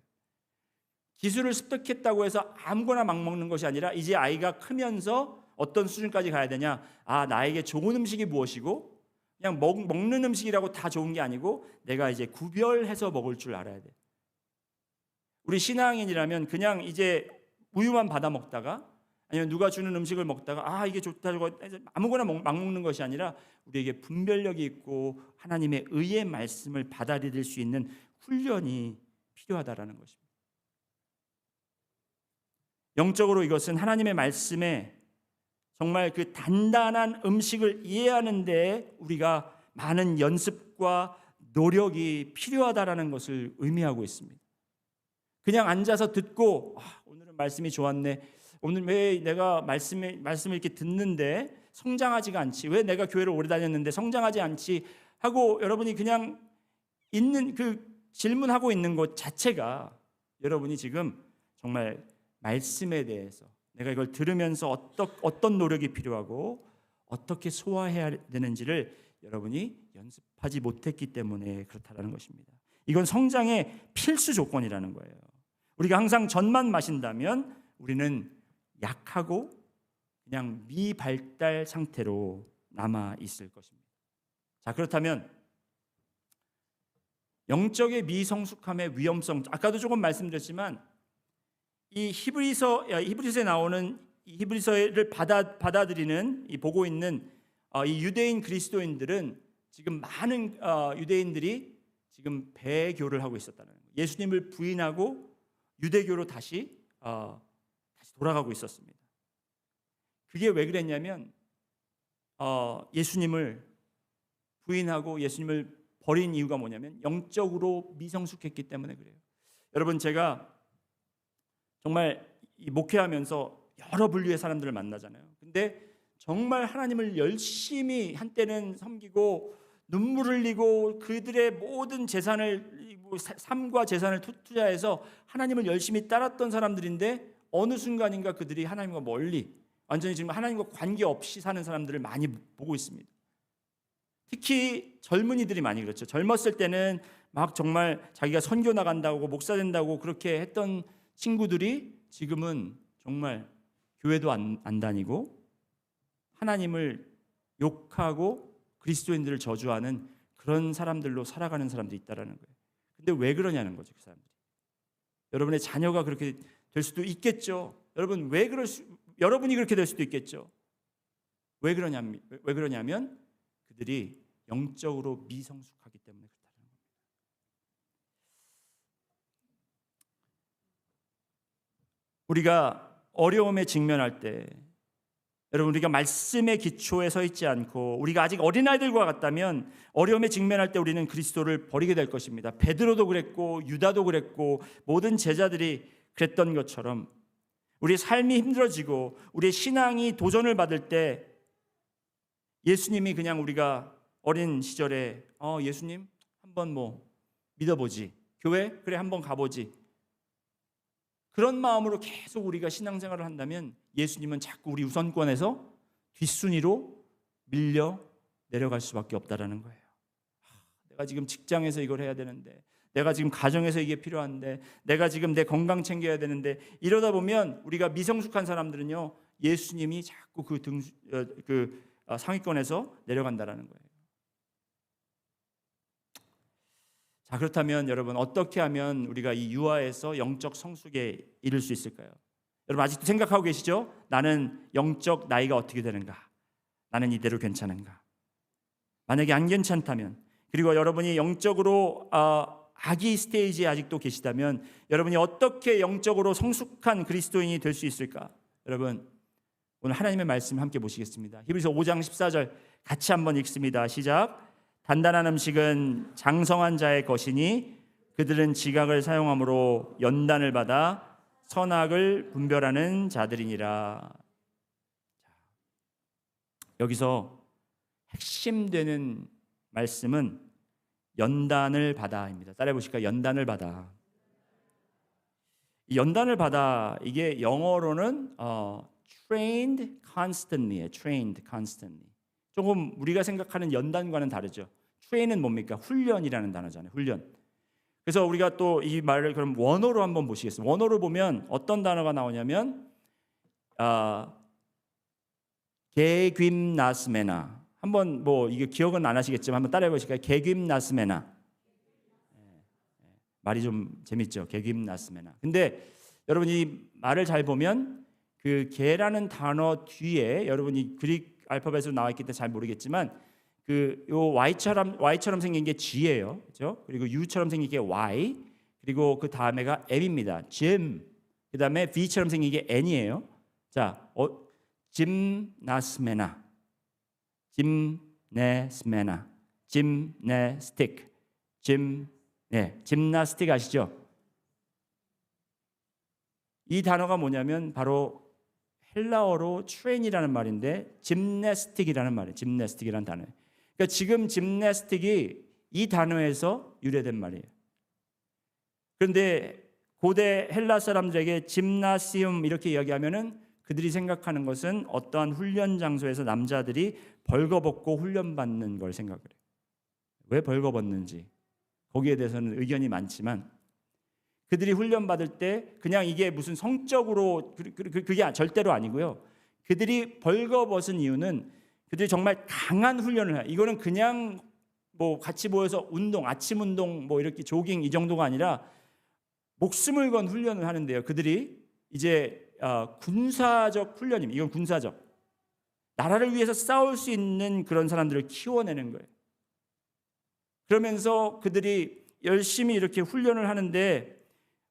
기술을 습득했다고 해서 아무거나 막 먹는 것이 아니라 이제 아이가 크면서 어떤 수준까지 가야 되냐? 나에게 좋은 음식이 무엇이고 그냥 먹는 음식이라고 다 좋은 게 아니고 내가 이제 구별해서 먹을 줄 알아야 돼. 우리 신앙인이라면 그냥 이제 우유만 받아 먹다가 아니면 누가 주는 음식을 먹다가 이게 좋다고 아무거나 막 먹는 것이 아니라 우리에게 분별력이 있고 하나님의 의의 말씀을 받아들일 수 있는 훈련이 필요하다라는 것입니다. 영적으로 이것은 하나님의 말씀에 정말 그 단단한 음식을 이해하는 데 우리가 많은 연습과 노력이 필요하다라는 것을 의미하고 있습니다. 그냥 앉아서 듣고 오늘은 말씀이 좋았네. 오늘 왜 내가 말씀을 이렇게 듣는데 성장하지가 않지? 왜 내가 교회를 오래 다녔는데 성장하지 않지? 하고 여러분이 그냥 있는 그 질문하고 있는 것 자체가 여러분이 지금 정말 말씀에 대해서 내가 이걸 들으면서 어떤 노력이 필요하고 어떻게 소화해야 되는지를 여러분이 연습하지 못했기 때문에 그렇다는 것입니다. 이건 성장의 필수 조건이라는 거예요. 우리가 항상 젖만 마신다면 우리는 약하고 그냥 미발달 상태로 남아 있을 것입니다. 자, 그렇다면 영적의 미성숙함의 위험성, 아까도 조금 말씀드렸지만 이 히브리서에 나오는 히브리서를 받아들이는 보고 있는 이 유대인 그리스도인들은 지금 많은 유대인들이 지금 배교를 하고 있었다는 거예요. 예수님을 부인하고 유대교로 다시 돌아가고 있었습니다. 그게 왜 그랬냐면 예수님을 부인하고 예수님을 버린 이유가 뭐냐면 영적으로 미성숙했기 때문에 그래요. 여러분, 제가 정말 이 목회하면서 여러 분류의 사람들을 만나잖아요. 근데 정말 하나님을 열심히 한때는 섬기고 눈물 흘리고 그들의 모든 재산을, 삶과 재산을 투자해서 하나님을 열심히 따랐던 사람들인데 어느 순간인가 그들이 하나님과 멀리, 완전히 지금 하나님과 관계없이 사는 사람들을 많이 보고 있습니다. 특히 젊은이들이 많이 그렇죠. 젊었을 때는 막 정말 자기가 선교 나간다고 목사 된다고 그렇게 했던 친구들이 지금은 정말 교회도 안 다니고 하나님을 욕하고 그리스도인들을 저주하는 그런 사람들로 살아가는 사람들이 있다라는 거예요. 근데 왜 그러냐는 거죠, 그 사람들이. 여러분의 자녀가 그렇게 될 수도 있겠죠. 여러분이 그렇게 될 수도 있겠죠. 왜 그러냐면 그들이 영적으로 미성숙하기 때문에 그렇다는 겁니다. 우리가 어려움에 직면할 때, 여러분, 우리가 말씀의 기초에 서 있지 않고 우리가 아직 어린아이들과 같다면 어려움에 직면할 때 우리는 그리스도를 버리게 될 것입니다. 베드로도 그랬고 유다도 그랬고 모든 제자들이 그랬던 것처럼 우리의 삶이 힘들어지고 우리의 신앙이 도전을 받을 때 예수님이 그냥 우리가 어린 시절에 예수님 한번 믿어보지, 교회 그래 한번 가보지, 그런 마음으로 계속 우리가 신앙생활을 한다면 예수님은 자꾸 우리 우선권에서 뒷순위로 밀려 내려갈 수밖에 없다라는 거예요. 내가 지금 직장에서 이걸 해야 되는데, 내가 지금 가정에서 이게 필요한데, 내가 지금 내 건강 챙겨야 되는데, 이러다 보면 우리가 미성숙한 사람들은요, 예수님이 자꾸 그 상위권에서 내려간다라는 거예요. 자, 그렇다면 여러분, 어떻게 하면 우리가 이 유아에서 영적 성숙에 이를 수 있을까요? 여러분, 아직도 생각하고 계시죠? 나는 영적 나이가 어떻게 되는가? 나는 이대로 괜찮은가? 만약에 안 괜찮다면, 그리고 여러분이 영적으로 아기 스테이지에 아직도 계시다면 여러분이 어떻게 영적으로 성숙한 그리스도인이 될 수 있을까? 여러분, 오늘 하나님의 말씀 함께 보시겠습니다. 히브리서 5장 14절 같이 한번 읽습니다. 시작. 단단한 음식은 장성한 자의 것이니 그들은 지각을 사용함으로 연단을 받아 선악을 분별하는 자들이니라. 여기서 핵심 되는 말씀은 연단을 받아입니다. 따라해 보실까요? 연단을 받아. 이 연단을 받아, 이게 영어로는 trained constantly예요. trained constantly. 조금 우리가 생각하는 연단과는 다르죠. train은 뭡니까? 훈련이라는 단어잖아요. 훈련. 그래서 우리가 또 이 말을 그럼 원어로 한번 보시겠습니다. 원어로 보면 어떤 단어가 나오냐면 게굼나스메나. 한번 이게 기억은 안 하시겠지만 한번 따라해 보실까요? 게굼나스메나. 말이 좀 재밌죠. 게굼나스메나. 근데 여러분 이 말을 잘 보면 그 게라는 단어 뒤에 여러분이 그릭 알파벳으로 나와 있기 때문에 잘 모르겠지만 요 Y처럼 생긴 게 G예요. 그렇죠? 그리고 U처럼 생긴 게 Y, 그리고 그 다음에가 M입니다. 짐. 그다음에 V처럼 생긴 게 N이에요. 자, 짐나스메나. 짐네스메나. 짐네스틱. 짐나스틱 아시죠? 이 단어가 뭐냐면 바로 헬라어로 트레인이라는 말인데 짐네스틱이라는 말이에요. 짐네스틱이라는 단어. 그러니까 지금 짐네스틱이 이 단어에서 유래된 말이에요. 그런데 고대 헬라 사람들에게 짐나시움 이렇게 이야기하면은 그들이 생각하는 것은 어떠한 훈련 장소에서 남자들이 벌거벗고 훈련받는 걸 생각을 해요. 왜 벌거벗는지 거기에 대해서는 의견이 많지만 그들이 훈련받을 때 그냥 이게 무슨 성적으로 그게 절대로 아니고요. 그들이 벌거벗은 이유는 그들이 정말 강한 훈련을 해요. 이거는 그냥 같이 모여서 운동, 아침 운동 이렇게 조깅 이 정도가 아니라 목숨을 건 훈련을 하는데요. 그들이 이제 군사적 훈련입니다. 이건 군사적. 나라를 위해서 싸울 수 있는 그런 사람들을 키워내는 거예요. 그러면서 그들이 열심히 이렇게 훈련을 하는데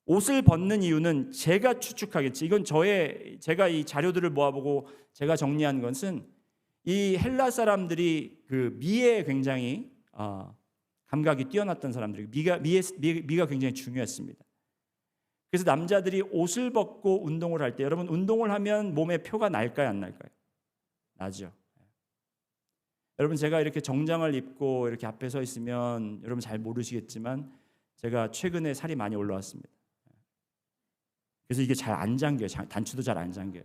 옷을 벗는 이유는 제가 추측하겠지. 이건 제가 이 자료들을 모아보고 제가 정리한 것은 이 헬라 사람들이 그 미에 굉장히 감각이 뛰어났던 사람들이 미가 굉장히 중요했습니다. 그래서 남자들이 옷을 벗고 운동을 할 때, 여러분 운동을 하면 몸에 표가 날까요, 안 날까요? 나죠. 여러분 제가 이렇게 정장을 입고 이렇게 앞에 서 있으면 여러분 잘 모르시겠지만 제가 최근에 살이 많이 올라왔습니다. 그래서 이게 잘 안 잠겨요. 단추도 잘 안 잠겨요.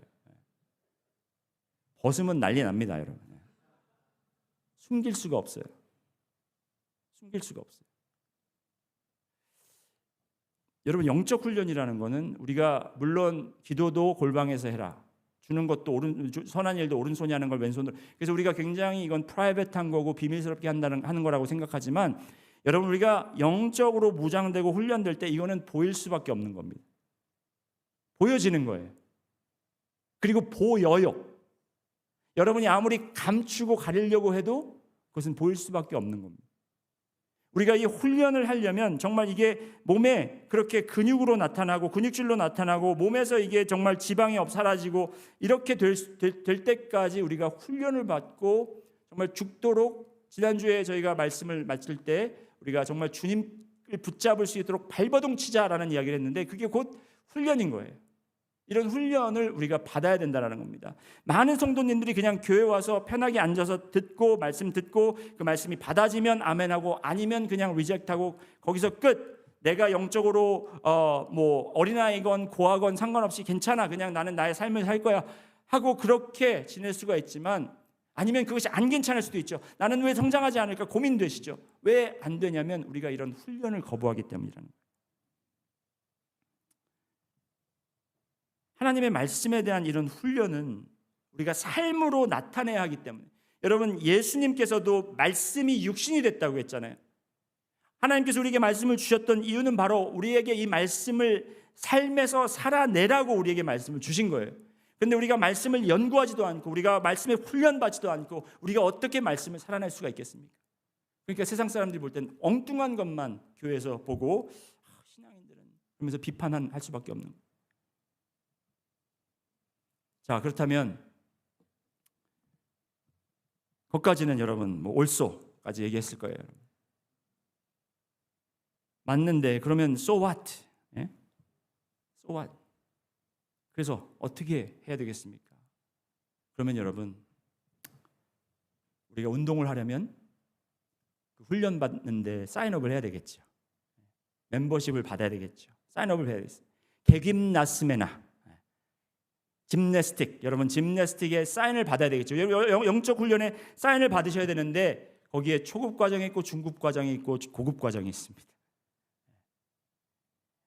벗으면 난리 납니다, 여러분. 숨길 수가 없어요. 숨길 수가 없어요. 여러분 영적 훈련이라는 거는 우리가 물론 기도도 골방에서 해라. 주는 것도 선한 일도 오른손이 하는 걸 왼손으로. 그래서 우리가 굉장히 이건 프라이빗한 거고 비밀스럽게 하는 거라고 생각하지만 여러분 우리가 영적으로 무장되고 훈련될 때 이거는 보일 수밖에 없는 겁니다. 보여지는 거예요. 그리고 보여요. 여러분이 아무리 감추고 가리려고 해도 그것은 보일 수밖에 없는 겁니다. 우리가 이 훈련을 하려면 정말 이게 몸에 그렇게 근육으로 나타나고 근육질로 나타나고 몸에서 이게 정말 지방이 사라지고 이렇게 될 때까지 우리가 훈련을 받고 정말 죽도록, 지난주에 저희가 말씀을 마칠 때 우리가 정말 주님을 붙잡을 수 있도록 발버둥 치자라는 이야기를 했는데 그게 곧 훈련인 거예요. 이런 훈련을 우리가 받아야 된다는 겁니다. 많은 성도님들이 그냥 교회 와서 편하게 앉아서 듣고 말씀 듣고 그 말씀이 받아지면 아멘하고 아니면 그냥 리젝트하고 거기서 끝. 내가 영적으로 뭐 어린아이건 고아건 상관없이 괜찮아. 그냥 나는 나의 삶을 살 거야 하고 그렇게 지낼 수가 있지만 아니면 그것이 안 괜찮을 수도 있죠. 나는 왜 성장하지 않을까 고민되시죠. 왜 안 되냐면 우리가 이런 훈련을 거부하기 때문이라는 거예요. 하나님의 말씀에 대한 이런 훈련은 우리가 삶으로 나타내야 하기 때문에 여러분 예수님께서도 말씀이 육신이 됐다고 했잖아요. 하나님께서 우리에게 말씀을 주셨던 이유는 바로 우리에게 이 말씀을 삶에서 살아내라고 우리에게 말씀을 주신 거예요. 그런데 우리가 말씀을 연구하지도 않고 우리가 말씀에 훈련받지도 않고 우리가 어떻게 말씀을 살아낼 수가 있겠습니까? 그러니까 세상 사람들이 볼 때는 엉뚱한 것만 교회에서 보고 신앙인들은 그러면서 비판할 수밖에 없는 거예요. 자, 그렇다면 거기까지는 여러분 뭐 옳소까지 얘기했을 거예요. 맞는데 그러면 so what? 예? So what? 그래서 어떻게 해야 되겠습니까? 그러면 여러분 우리가 운동을 하려면 훈련 받는데 사인업을 해야 되겠죠. 멤버십을 받아야 되겠죠. 사인업을 해야 되겠어요. 개김나스메나 짐내스틱, 여러분 짐내스틱에 사인을 받아야 되겠죠. 영적 훈련에 사인을 받으셔야 되는데 거기에 초급 과정이 있고 중급 과정이 있고 고급 과정이 있습니다.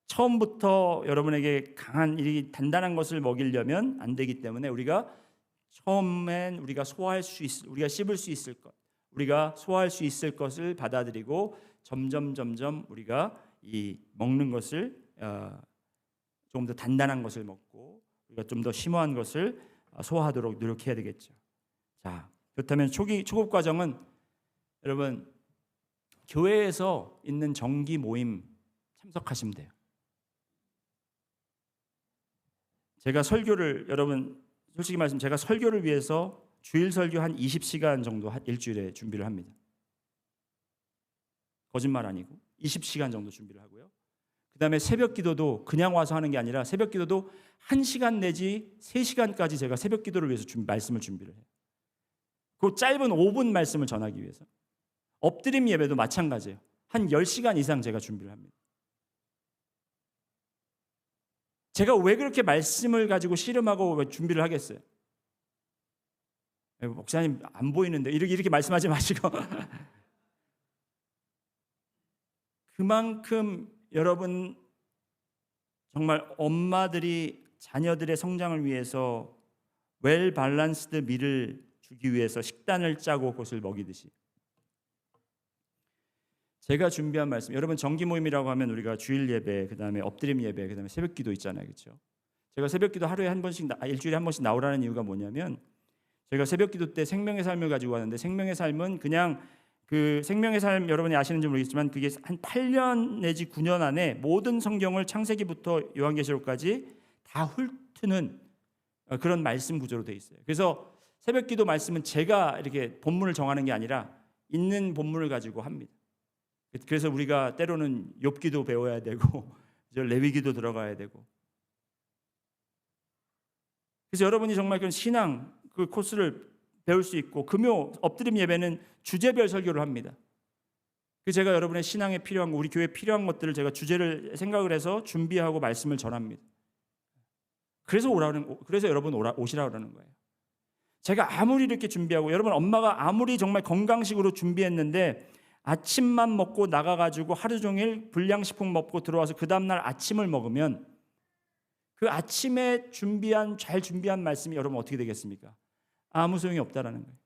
처음부터 여러분에게 강한 이 단단한 것을 먹이려면 안 되기 때문에 우리가 처음엔 우리가 우리가 씹을 수 있을 것, 우리가 소화할 수 있을 것을 받아들이고 점점 우리가 이 먹는 것을 조금 더 단단한 것을 먹고 우리가 좀 더 심오한 것을 소화하도록 노력해야 되겠죠. 자, 그렇다면 초급 과정은 여러분 교회에서 있는 정기 모임 참석하시면 돼요. 제가 설교를 여러분 솔직히 말씀 제가 설교를 위해서 주일 설교 한 20시간 정도 일주일에 준비를 합니다. 거짓말 아니고 20시간 정도 준비를 하고요. 그다음에 새벽 기도도 그냥 와서 하는 게 아니라 새벽 기도도 1시간 내지 3시간까지 제가 새벽 기도를 위해서 말씀을 준비를 해요. 그 짧은 5분 말씀을 전하기 위해서. 엎드림 예배도 마찬가지예요. 한 10시간 이상 제가 준비를 합니다. 제가 왜 그렇게 말씀을 가지고 씨름하고 왜 준비를 하겠어요? 목사님 안 보이는데 이렇게 말씀하지 마시고 그만큼 여러분 정말 엄마들이 자녀들의 성장을 위해서 웰 밸런스드 밀을 주기 위해서 식단을 짜고 그것을 먹이듯이 제가 준비한 말씀 여러분 정기 모임이라고 하면 우리가 주일 예배 그다음에 엎드림 예배 그다음에 새벽 기도 있잖아요. 그렇죠? 제가 새벽 기도 하루에 한 번씩 일주일에 한 번씩 나오라는 이유가 뭐냐면 제가 새벽 기도 때 생명의 삶을 가지고 하는데 생명의 삶은 그냥 그 생명의 삶 여러분이 아시는지 모르겠지만 그게 한 8년 내지 9년 안에 모든 성경을 창세기부터 요한계시록까지 다 훑는 그런 말씀 구조로 되어 있어요. 그래서 새벽기도 말씀은 제가 이렇게 본문을 정하는 게 아니라 있는 본문을 가지고 합니다. 그래서 우리가 때로는 욥기도 배워야 되고 레위기도 들어가야 되고, 그래서 여러분이 정말 그런 신앙 그 코스를 배울 수 있고, 금요 엎드림 예배는 주제별 설교를 합니다. 그 제가 여러분의 신앙에 필요한 거, 우리 교회에 필요한 것들을 제가 주제를 생각을 해서 준비하고 말씀을 전합니다. 그래서 여러분 오시라 그러는 거예요. 제가 아무리 이렇게 준비하고, 여러분 엄마가 아무리 정말 건강식으로 준비했는데 아침만 먹고 나가가지고 하루 종일 불량식품 먹고 들어와서 그 다음날 아침을 먹으면 그 아침에 잘 준비한 말씀이 여러분 어떻게 되겠습니까? 아무 소용이 없다라는 거예요.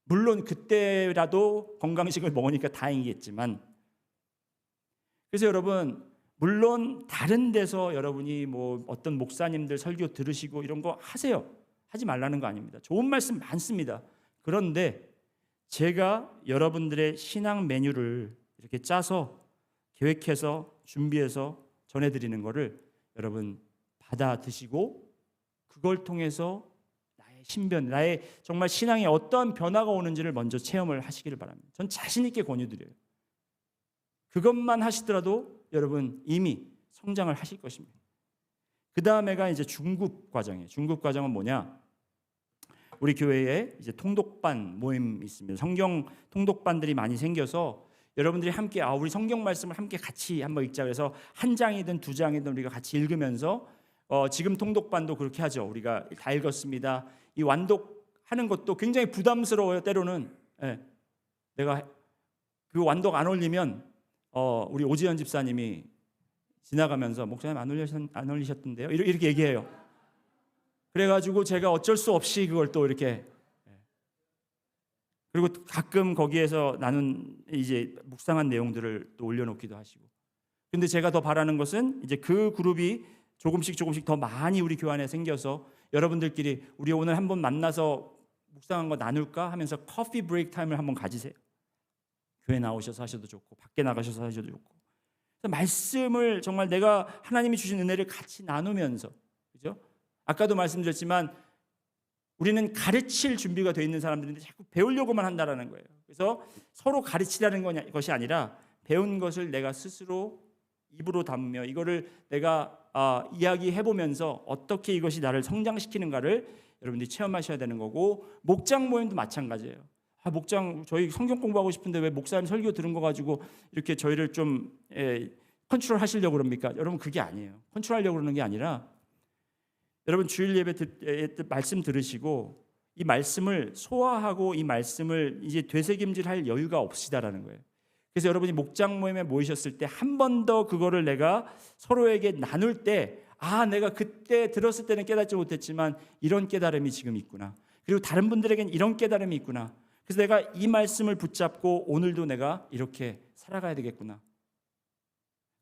물론 그때라도 건강식을 먹으니까 다행이겠지만, 그래서 여러분 물론 다른 데서 여러분이 뭐 어떤 목사님들 설교 들으시고 이런 거 하세요. 하지 말라는 거 아닙니다. 좋은 말씀 많습니다. 그런데 제가 여러분들의 신앙 메뉴를 이렇게 짜서 계획해서 준비해서 전해드리는 거를 여러분 받아 드시고, 그걸 통해서 나의 신변, 나의 정말 신앙에 어떠한 변화가 오는지를 먼저 체험을 하시기를 바랍니다. 전 자신 있게 권유드려요. 그것만 하시더라도 여러분 이미 성장을 하실 것입니다. 그 다음에가 이제 중급 과정이에요. 중급 과정은 뭐냐? 우리 교회에 이제 통독반 모임이 있습니다. 성경 통독반들이 많이 생겨서 여러분들이 함께 우리 성경 말씀을 함께 같이 한번 읽자. 그래서 한 장이든 두 장이든 우리가 같이 읽으면서 지금 통독반도 그렇게 하죠. 우리가 다 읽었습니다. 이 완독하는 것도 굉장히 부담스러워요. 때로는 내가 그 완독 안 올리면 우리 오지연 집사님이 지나가면서 목사님 안 올리셨던데요? 이렇게 얘기해요. 그래가지고 제가 어쩔 수 없이 그걸 또 이렇게, 그리고 가끔 거기에서 나눈 이제 묵상한 내용들을 또 올려놓기도 하시고. 근데 제가 더 바라는 것은 이제 그 그룹이 조금씩 더 많이 우리 교회 안에 생겨서 여러분들끼리 우리 오늘 한번 만나서 묵상한 거 나눌까 하면서 커피 브레이크 타임을 한번 가지세요. 교회 나오셔서 하셔도 좋고 밖에 나가셔서 하셔도 좋고, 말씀을 정말 내가 하나님이 주신 은혜를 같이 나누면서, 그죠? 아까도 말씀드렸지만 우리는 가르칠 준비가 되어 있는 사람들인데 자꾸 배우려고만 한다라는 거예요. 그래서 서로 가르치라는 것이 아니라 배운 것을 내가 스스로 입으로 담으며 이거를 내가 이야기해보면서 어떻게 이것이 나를 성장시키는가를 여러분들이 체험하셔야 되는 거고, 목장 모임도 마찬가지예요. 목장 저희 성경 공부하고 싶은데 왜 목사님 설교 들은 거 가지고 이렇게 저희를 좀 컨트롤 하시려고 그럽니까? 여러분 그게 아니에요. 컨트롤하려고 그러는 게 아니라 여러분 주일 예배 말씀 들으시고 이 말씀을 소화하고 이 말씀을 이제 되새김질할 여유가 없으시다라는 거예요. 그래서 여러분이 목장 모임에 모이셨을 때 한 번 더 그거를 내가 서로에게 나눌 때, 내가 그때 들었을 때는 깨닫지 못했지만 이런 깨달음이 지금 있구나. 그리고 다른 분들에겐 이런 깨달음이 있구나. 그래서 내가 이 말씀을 붙잡고 오늘도 내가 이렇게 살아가야 되겠구나.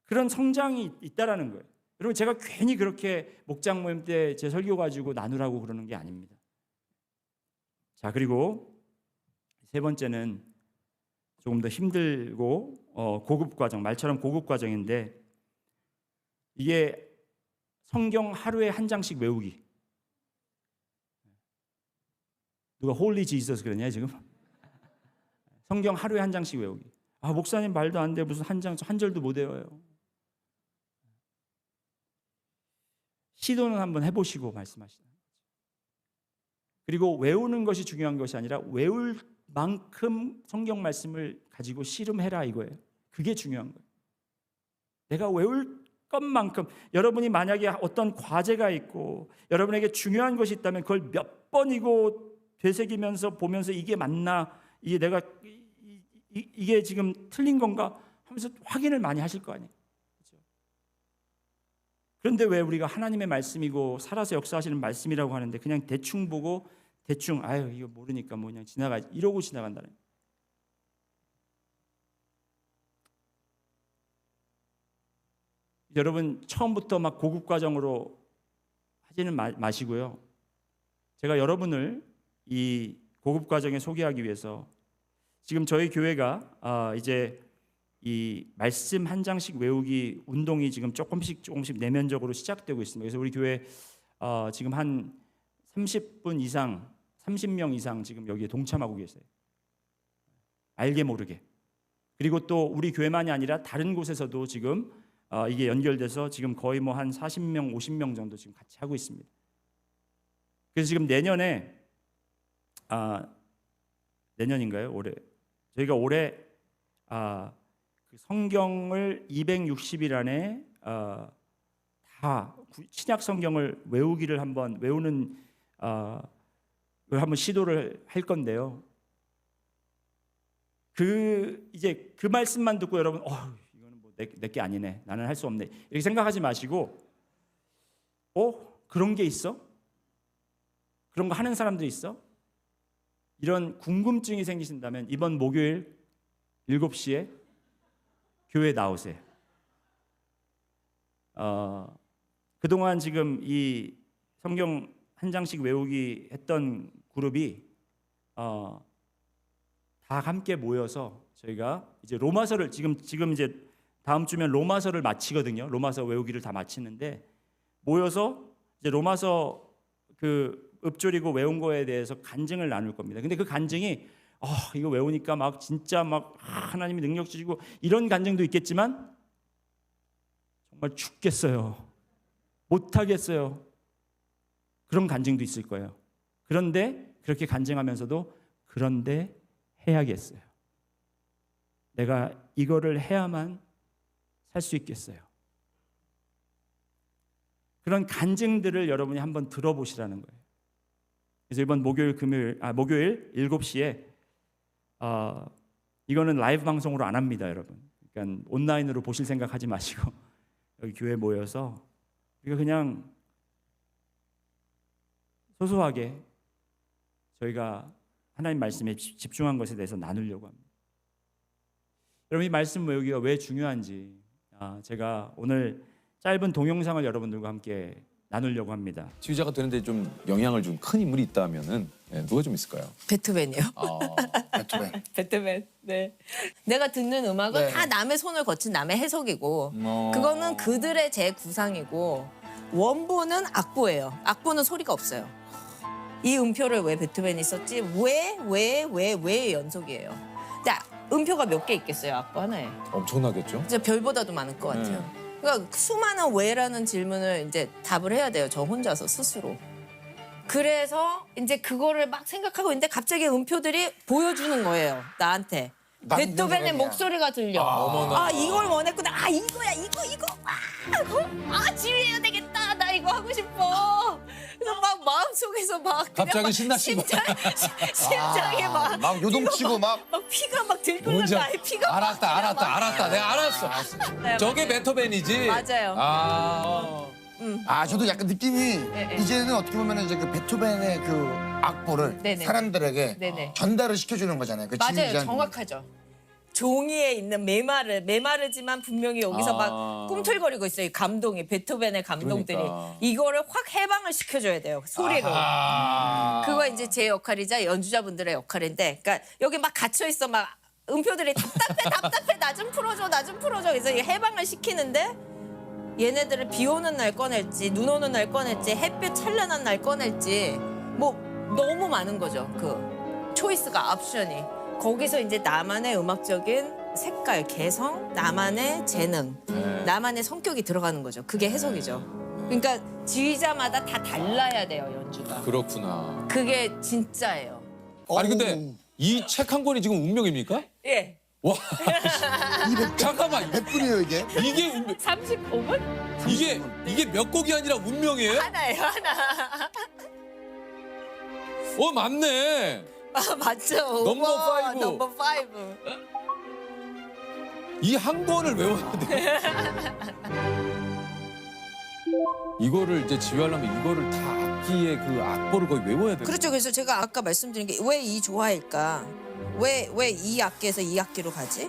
그런 성장이 있다라는 거예요. 여러분 제가 괜히 그렇게 목장 모임 때 제 설교 가지고 나누라고 그러는 게 아닙니다. 자, 그리고 세 번째는 조금 더 힘들고 고급 과정, 말처럼 고급 과정인데, 이게 성경 하루에 한 장씩 외우기. 누가 홀리 지저스 그러냐 지금? 성경 하루에 한 장씩 외우기. 목사님 말도 안 돼. 무슨 한 절도 못 외워요. 시도는 한번 해보시고 말씀하시다. 그리고 외우는 것이 중요한 것이 아니라 외울 만큼 성경 말씀을 가지고 씨름해라 이거예요. 그게 중요한 거예요. 내가 외울 것만큼, 여러분이 만약에 어떤 과제가 있고 여러분에게 중요한 것이 있다면 그걸 몇 번이고 되새기면서 보면서 이게 맞나, 이게 지금 틀린 건가 하면서 확인을 많이 하실 거 아니에요. 그런데 왜 우리가 하나님의 말씀이고 살아서 역사하시는 말씀이라고 하는데 그냥 대충 보고 대충 이거 모르니까 뭐 그냥 지나가지 이러고 지나간다는 거예요. 여러분 처음부터 막 고급 과정으로 하지는 마시고요. 제가 여러분을 이 고급 과정에 소개하기 위해서 지금 저희 교회가 이제 이 말씀 한 장씩 외우기 운동이 지금 조금씩 내면적으로 시작되고 있습니다. 그래서 우리 교회 지금 한 30분 이상, 30명 이상 지금 여기에 동참하고 계세요. 알게 모르게. 그리고 또 우리 교회만이 아니라 다른 곳에서도 지금 이게 연결돼서 지금 거의 뭐 한 40명, 50명 정도 지금 같이 하고 있습니다. 그래서 지금 내년에 내년인가요? 올해 저희가 올해 그 성경을 260일 안에 다 신약 성경을 외우기를 한번 외우는 걸 한번 시도를 할 건데요. 이제 그 말씀만 듣고 여러분 이거는 뭐 내 게 아니네. 나는 할 수 없네. 이렇게 생각하지 마시고 그런 게 있어? 그런 거 하는 사람도 있어? 이런 궁금증이 생기신다면 이번 목요일 7시에 교회에 나오세요. 그동안 지금 이 성경 한 장씩 외우기 했던 그룹이 다 함께 모여서 저희가 이제 로마서를 지금 이제 다음 주면 로마서를 마치거든요. 로마서 외우기를 다 마치는데 모여서 이제 로마서 그 읊조리고 외운 거에 대해서 간증을 나눌 겁니다. 근데 그 간증이 이거 외우니까 막 진짜 막 하나님이 능력 주시고 이런 간증도 있겠지만 정말 죽겠어요. 못 하겠어요. 그런 간증도 있을 거예요. 그런데 그렇게 간증하면서도 그런데 해야겠어요. 내가 이거를 해야만 살 수 있겠어요. 그런 간증들을 여러분이 한번 들어보시라는 거예요. 그래서 이번 목요일 7시에 이거는 라이브 방송으로 안 합니다, 여러분. 그러니까 온라인으로 보실 생각하지 마시고 여기 교회 모여서 우리가 그냥 소소하게 저희가 하나님 말씀에 집중한 것에 대해서 나누려고 합니다. 여러분 이 말씀 외우기가 왜 중요한지 제가 오늘 짧은 동영상을 여러분들과 함께 나누려고 합니다. 지휘자가 되는데 좀 영향을 준 큰 인물이 있다면은 누가 좀 있을까요? 베토벤이요. 베토벤. 베토벤. 네. 내가 듣는 음악은 네. 다 남의 손을 거친 남의 해석이고 그거는 그들의 재구상이고 원본은 악보예요. 악보는 소리가 없어요. 이 음표를 왜 베토벤이 썼지? 왜의 연속이에요. 근데 음표가 몇 개 있겠어요, 악보 하나에. 엄청나겠죠? 진짜 별보다도 많을 것 같아요. 그러니까 수많은 왜라는 질문을 이제 답을 해야 돼요. 저 혼자서 스스로. 그래서 이제 그거를 막 생각하고 있는데 갑자기 음표들이 보여주는 거예요. 나한테. 난 베토벤의 이런 목소리가 들려. 어머나. 이걸 원했구나. 이거야. 이거. 지휘해야 되겠다. 나 이거 하고 싶어. 그래서 막 마음속에서 막 그냥 갑자기 막 신나신 거야. 심장에 막 요동치고 막 막 피가 막 뭔지 들끓는다. 피가 막 알았다. 내가 알았어. 네, 저게 베토벤이지. 맞아요. 저도 약간 느낌이 네. 이제는 어떻게 보면 이제 그 베토벤의 그 악보를 네네. 사람들에게 네네. 전달을 시켜주는 거잖아요. 그 맞아요. 지휘자는. 정확하죠. 종이에 있는 메마르지만 분명히 여기서 막 꿈틀거리고 있어요. 이 감동이 베토벤의 감동들이 그러니까. 이거를 확 해방을 시켜줘야 돼요. 소리로. 그거 이제 제 역할이자 연주자분들의 역할인데, 그러니까 여기 막 갇혀 있어 막 음표들이 답답해 나 좀 풀어줘. 그래서 이 해방을 시키는데 얘네들을 비 오는 날 꺼낼지 눈 오는 날 꺼낼지 햇빛 찬란한 날 꺼낼지 뭐 너무 많은 거죠. 그 초이스가 옵션이. 거기서 이제 나만의 음악적인 색깔, 개성, 나만의 재능, 나만의 성격이 들어가는 거죠. 그게 해석이죠. 그러니까 지휘자마다 다 달라야 돼요, 연주가. 그렇구나. 그게 진짜예요. 아니 근데 이 책 한 권이 지금 운명입니까? 예. 와. 잠깐만. 몇 분이에요 이게? 이게 운명. 35분? 이게 몇 곡이 아니라 운명이에요? 하나예요, 하나. 맞네. 맞죠. 넘버 우와, 파이브. 넘버 5. 이 한 권을 외워야 돼. 이거를 이제 지휘하려면 이거를 다 악기의 그 악보를 거의 외워야 돼. 그렇죠. 그래서 제가 아까 말씀드린 게 왜 이 좋아할까? 왜 이 악기에서 이 악기로 가지?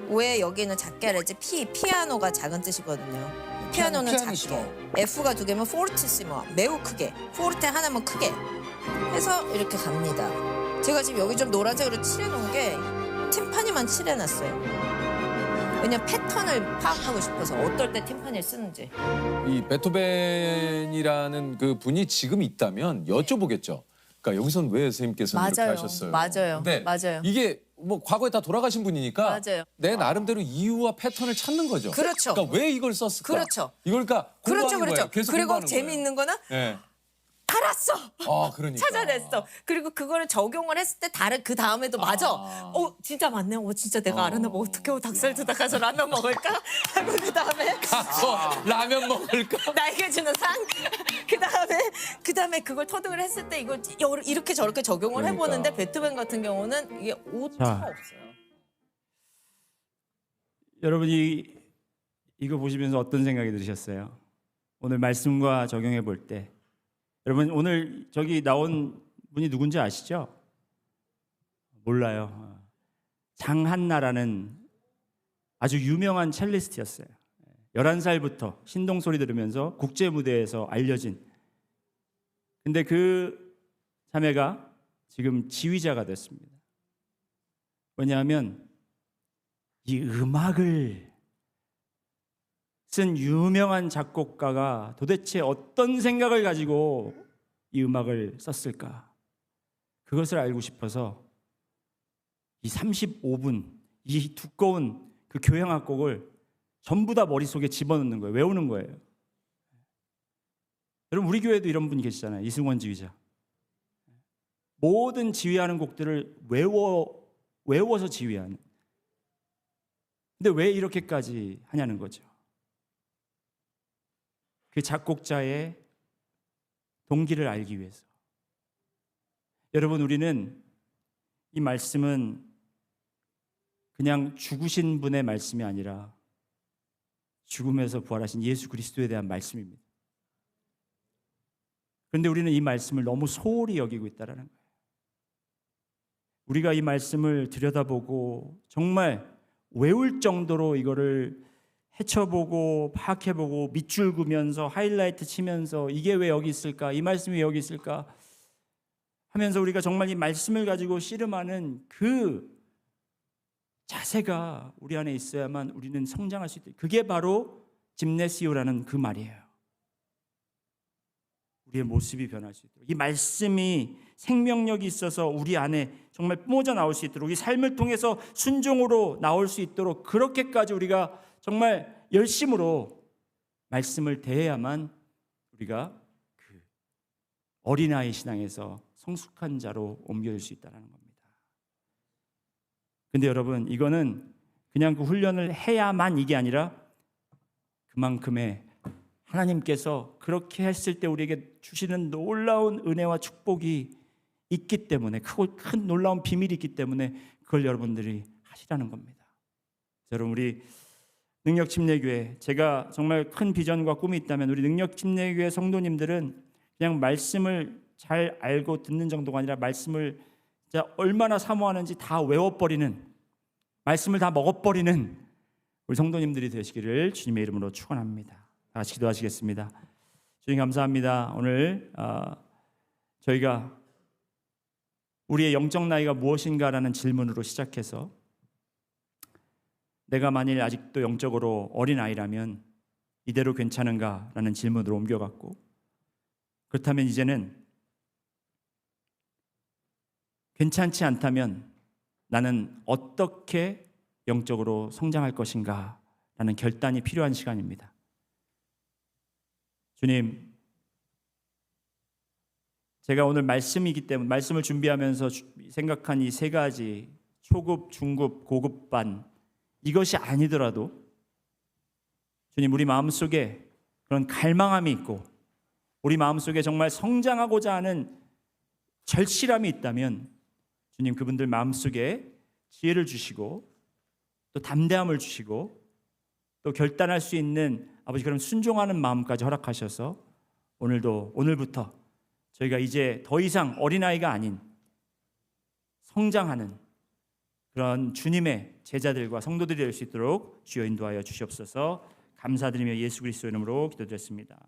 왜 여기는 작게 하랬지? 피아노가 작은 뜻이거든요. 피아노는 피아니시모. 작게. F가 2개면 포르티시모, 매우 크게. 포르테 하나면 크게. 해서 이렇게 갑니다. 제가 지금 여기 좀 노란색으로 칠해놓은 게 팀파니만 칠해놨어요. 왜냐면 패턴을 파악하고 싶어서 어떨 때 팀파니를 쓰는지. 이 베토벤이라는 그 분이 지금 있다면 여쭤보겠죠. 그러니까 여기서는 왜 선생님께서는 이렇게 맞아요. 하셨어요? 맞아요. 근데 맞아요. 이게 뭐 과거에 다 돌아가신 분이니까 맞아요. 내 나름대로 이유와 패턴을 찾는 거죠. 그렇죠. 그러니까 왜 이걸 썼을까? 그렇죠. 이걸 그러니까 그렇죠, 공부하는 그렇죠. 거예요. 계속 그리고 공부하는 재미있는 거는 거예요. 네. 알았어. 그러니까. 찾아냈어. 그리고 그거를 적용을 했을 때 다른 그 다음에도 맞아. 진짜 맞네. 진짜 내가 알았나 봐. 어떻게 닭살도 가서 라면 먹을까? 하고 그 다음에 가서 라면 먹을까? 나에게 주는 상. 그 다음에 그걸 터득을 했을 때 이걸 이렇게 저렇게 적용을 그러니까. 해보는데 베토벤 같은 경우는 이게 오차가 자. 없어요. 여러분이 이거 보시면서 어떤 생각이 드셨어요? 오늘 말씀과 적용해 볼 때 여러분 오늘 저기 나온 분이 누군지 아시죠? 몰라요. 장한나라는 아주 유명한 첼리스트였어요. 11살부터 신동 소리 들으면서 국제 무대에서 알려진. 근데 그 자매가 지금 지휘자가 됐습니다. 왜냐하면 이 음악을 쓴 유명한 작곡가가 도대체 어떤 생각을 가지고 이 음악을 썼을까? 그것을 알고 싶어서 이 35분, 이 두꺼운 그 교향악곡을 전부 다 머릿속에 집어넣는 거예요. 외우는 거예요. 여러분 우리 교회도 이런 분이 계시잖아요. 이승원 지휘자. 모든 지휘하는 곡들을 외워서 지휘하는. 근데 왜 이렇게까지 하냐는 거죠. 그 작곡자의 동기를 알기 위해서. 여러분 우리는 이 말씀은 그냥 죽으신 분의 말씀이 아니라 죽음에서 부활하신 예수 그리스도에 대한 말씀입니다. 그런데 우리는 이 말씀을 너무 소홀히 여기고 있다는 거예요. 우리가 이 말씀을 들여다보고 정말 외울 정도로 이거를 헤쳐보고 파악해보고 밑줄 그면서 하이라이트 치면서 이게 왜 여기 있을까? 이 말씀이 왜 여기 있을까? 하면서 우리가 정말 이 말씀을 가지고 씨름하는 그 자세가 우리 안에 있어야만 우리는 성장할 수 있다. 그게 바로 짐네시오라는 그 말이에요. 우리의 모습이 변할 수 있도록 이 말씀이 생명력이 있어서 우리 안에 정말 뿜어져 나올 수 있도록 이 삶을 통해서 순종으로 나올 수 있도록 그렇게까지 우리가 정말 열심으로 말씀을 대해야만 우리가 그 어린아이 신앙에서 성숙한 자로 옮겨질 수 있다는 겁니다. 근데 여러분 이거는 그냥 그 훈련을 해야만 이게 아니라 그만큼의 하나님께서 그렇게 했을 때 우리에게 주시는 놀라운 은혜와 축복이 있기 때문에 크고 큰 놀라운 비밀이 있기 때문에 그걸 여러분들이 하시라는 겁니다. 여러분 우리 능력침례교회 제가 정말 큰 비전과 꿈이 있다면 우리 능력침례교회 성도님들은 그냥 말씀을 잘 알고 듣는 정도가 아니라 말씀을 진짜 얼마나 사모하는지 다 외워버리는 말씀을 다 먹어버리는 우리 성도님들이 되시기를 주님의 이름으로 축원합니다. 다 같이 기도하시겠습니다. 주님 감사합니다. 오늘 저희가 우리의 영적 나이가 무엇인가라는 질문으로 시작해서 내가 만일 아직도 영적으로 어린아이라면 이대로 괜찮은가라는 질문으로 옮겨갔고 그렇다면 이제는 괜찮지 않다면 나는 어떻게 영적으로 성장할 것인가 라는 결단이 필요한 시간입니다. 주님, 제가 오늘 말씀이기 때문에 말씀을 준비하면서 생각한 이 세 가지 초급, 중급, 고급반 이것이 아니더라도 주님 우리 마음속에 그런 갈망함이 있고 우리 마음속에 정말 성장하고자 하는 절실함이 있다면 주님 그분들 마음속에 지혜를 주시고 또 담대함을 주시고 또 결단할 수 있는 아버지 그런 순종하는 마음까지 허락하셔서 오늘부터 저희가 이제 더 이상 어린아이가 아닌 성장하는 그런 주님의 제자들과 성도들이 될 수 있도록 주여 인도하여 주시옵소서. 감사드리며 예수 그리스도 이름으로 기도드렸습니다.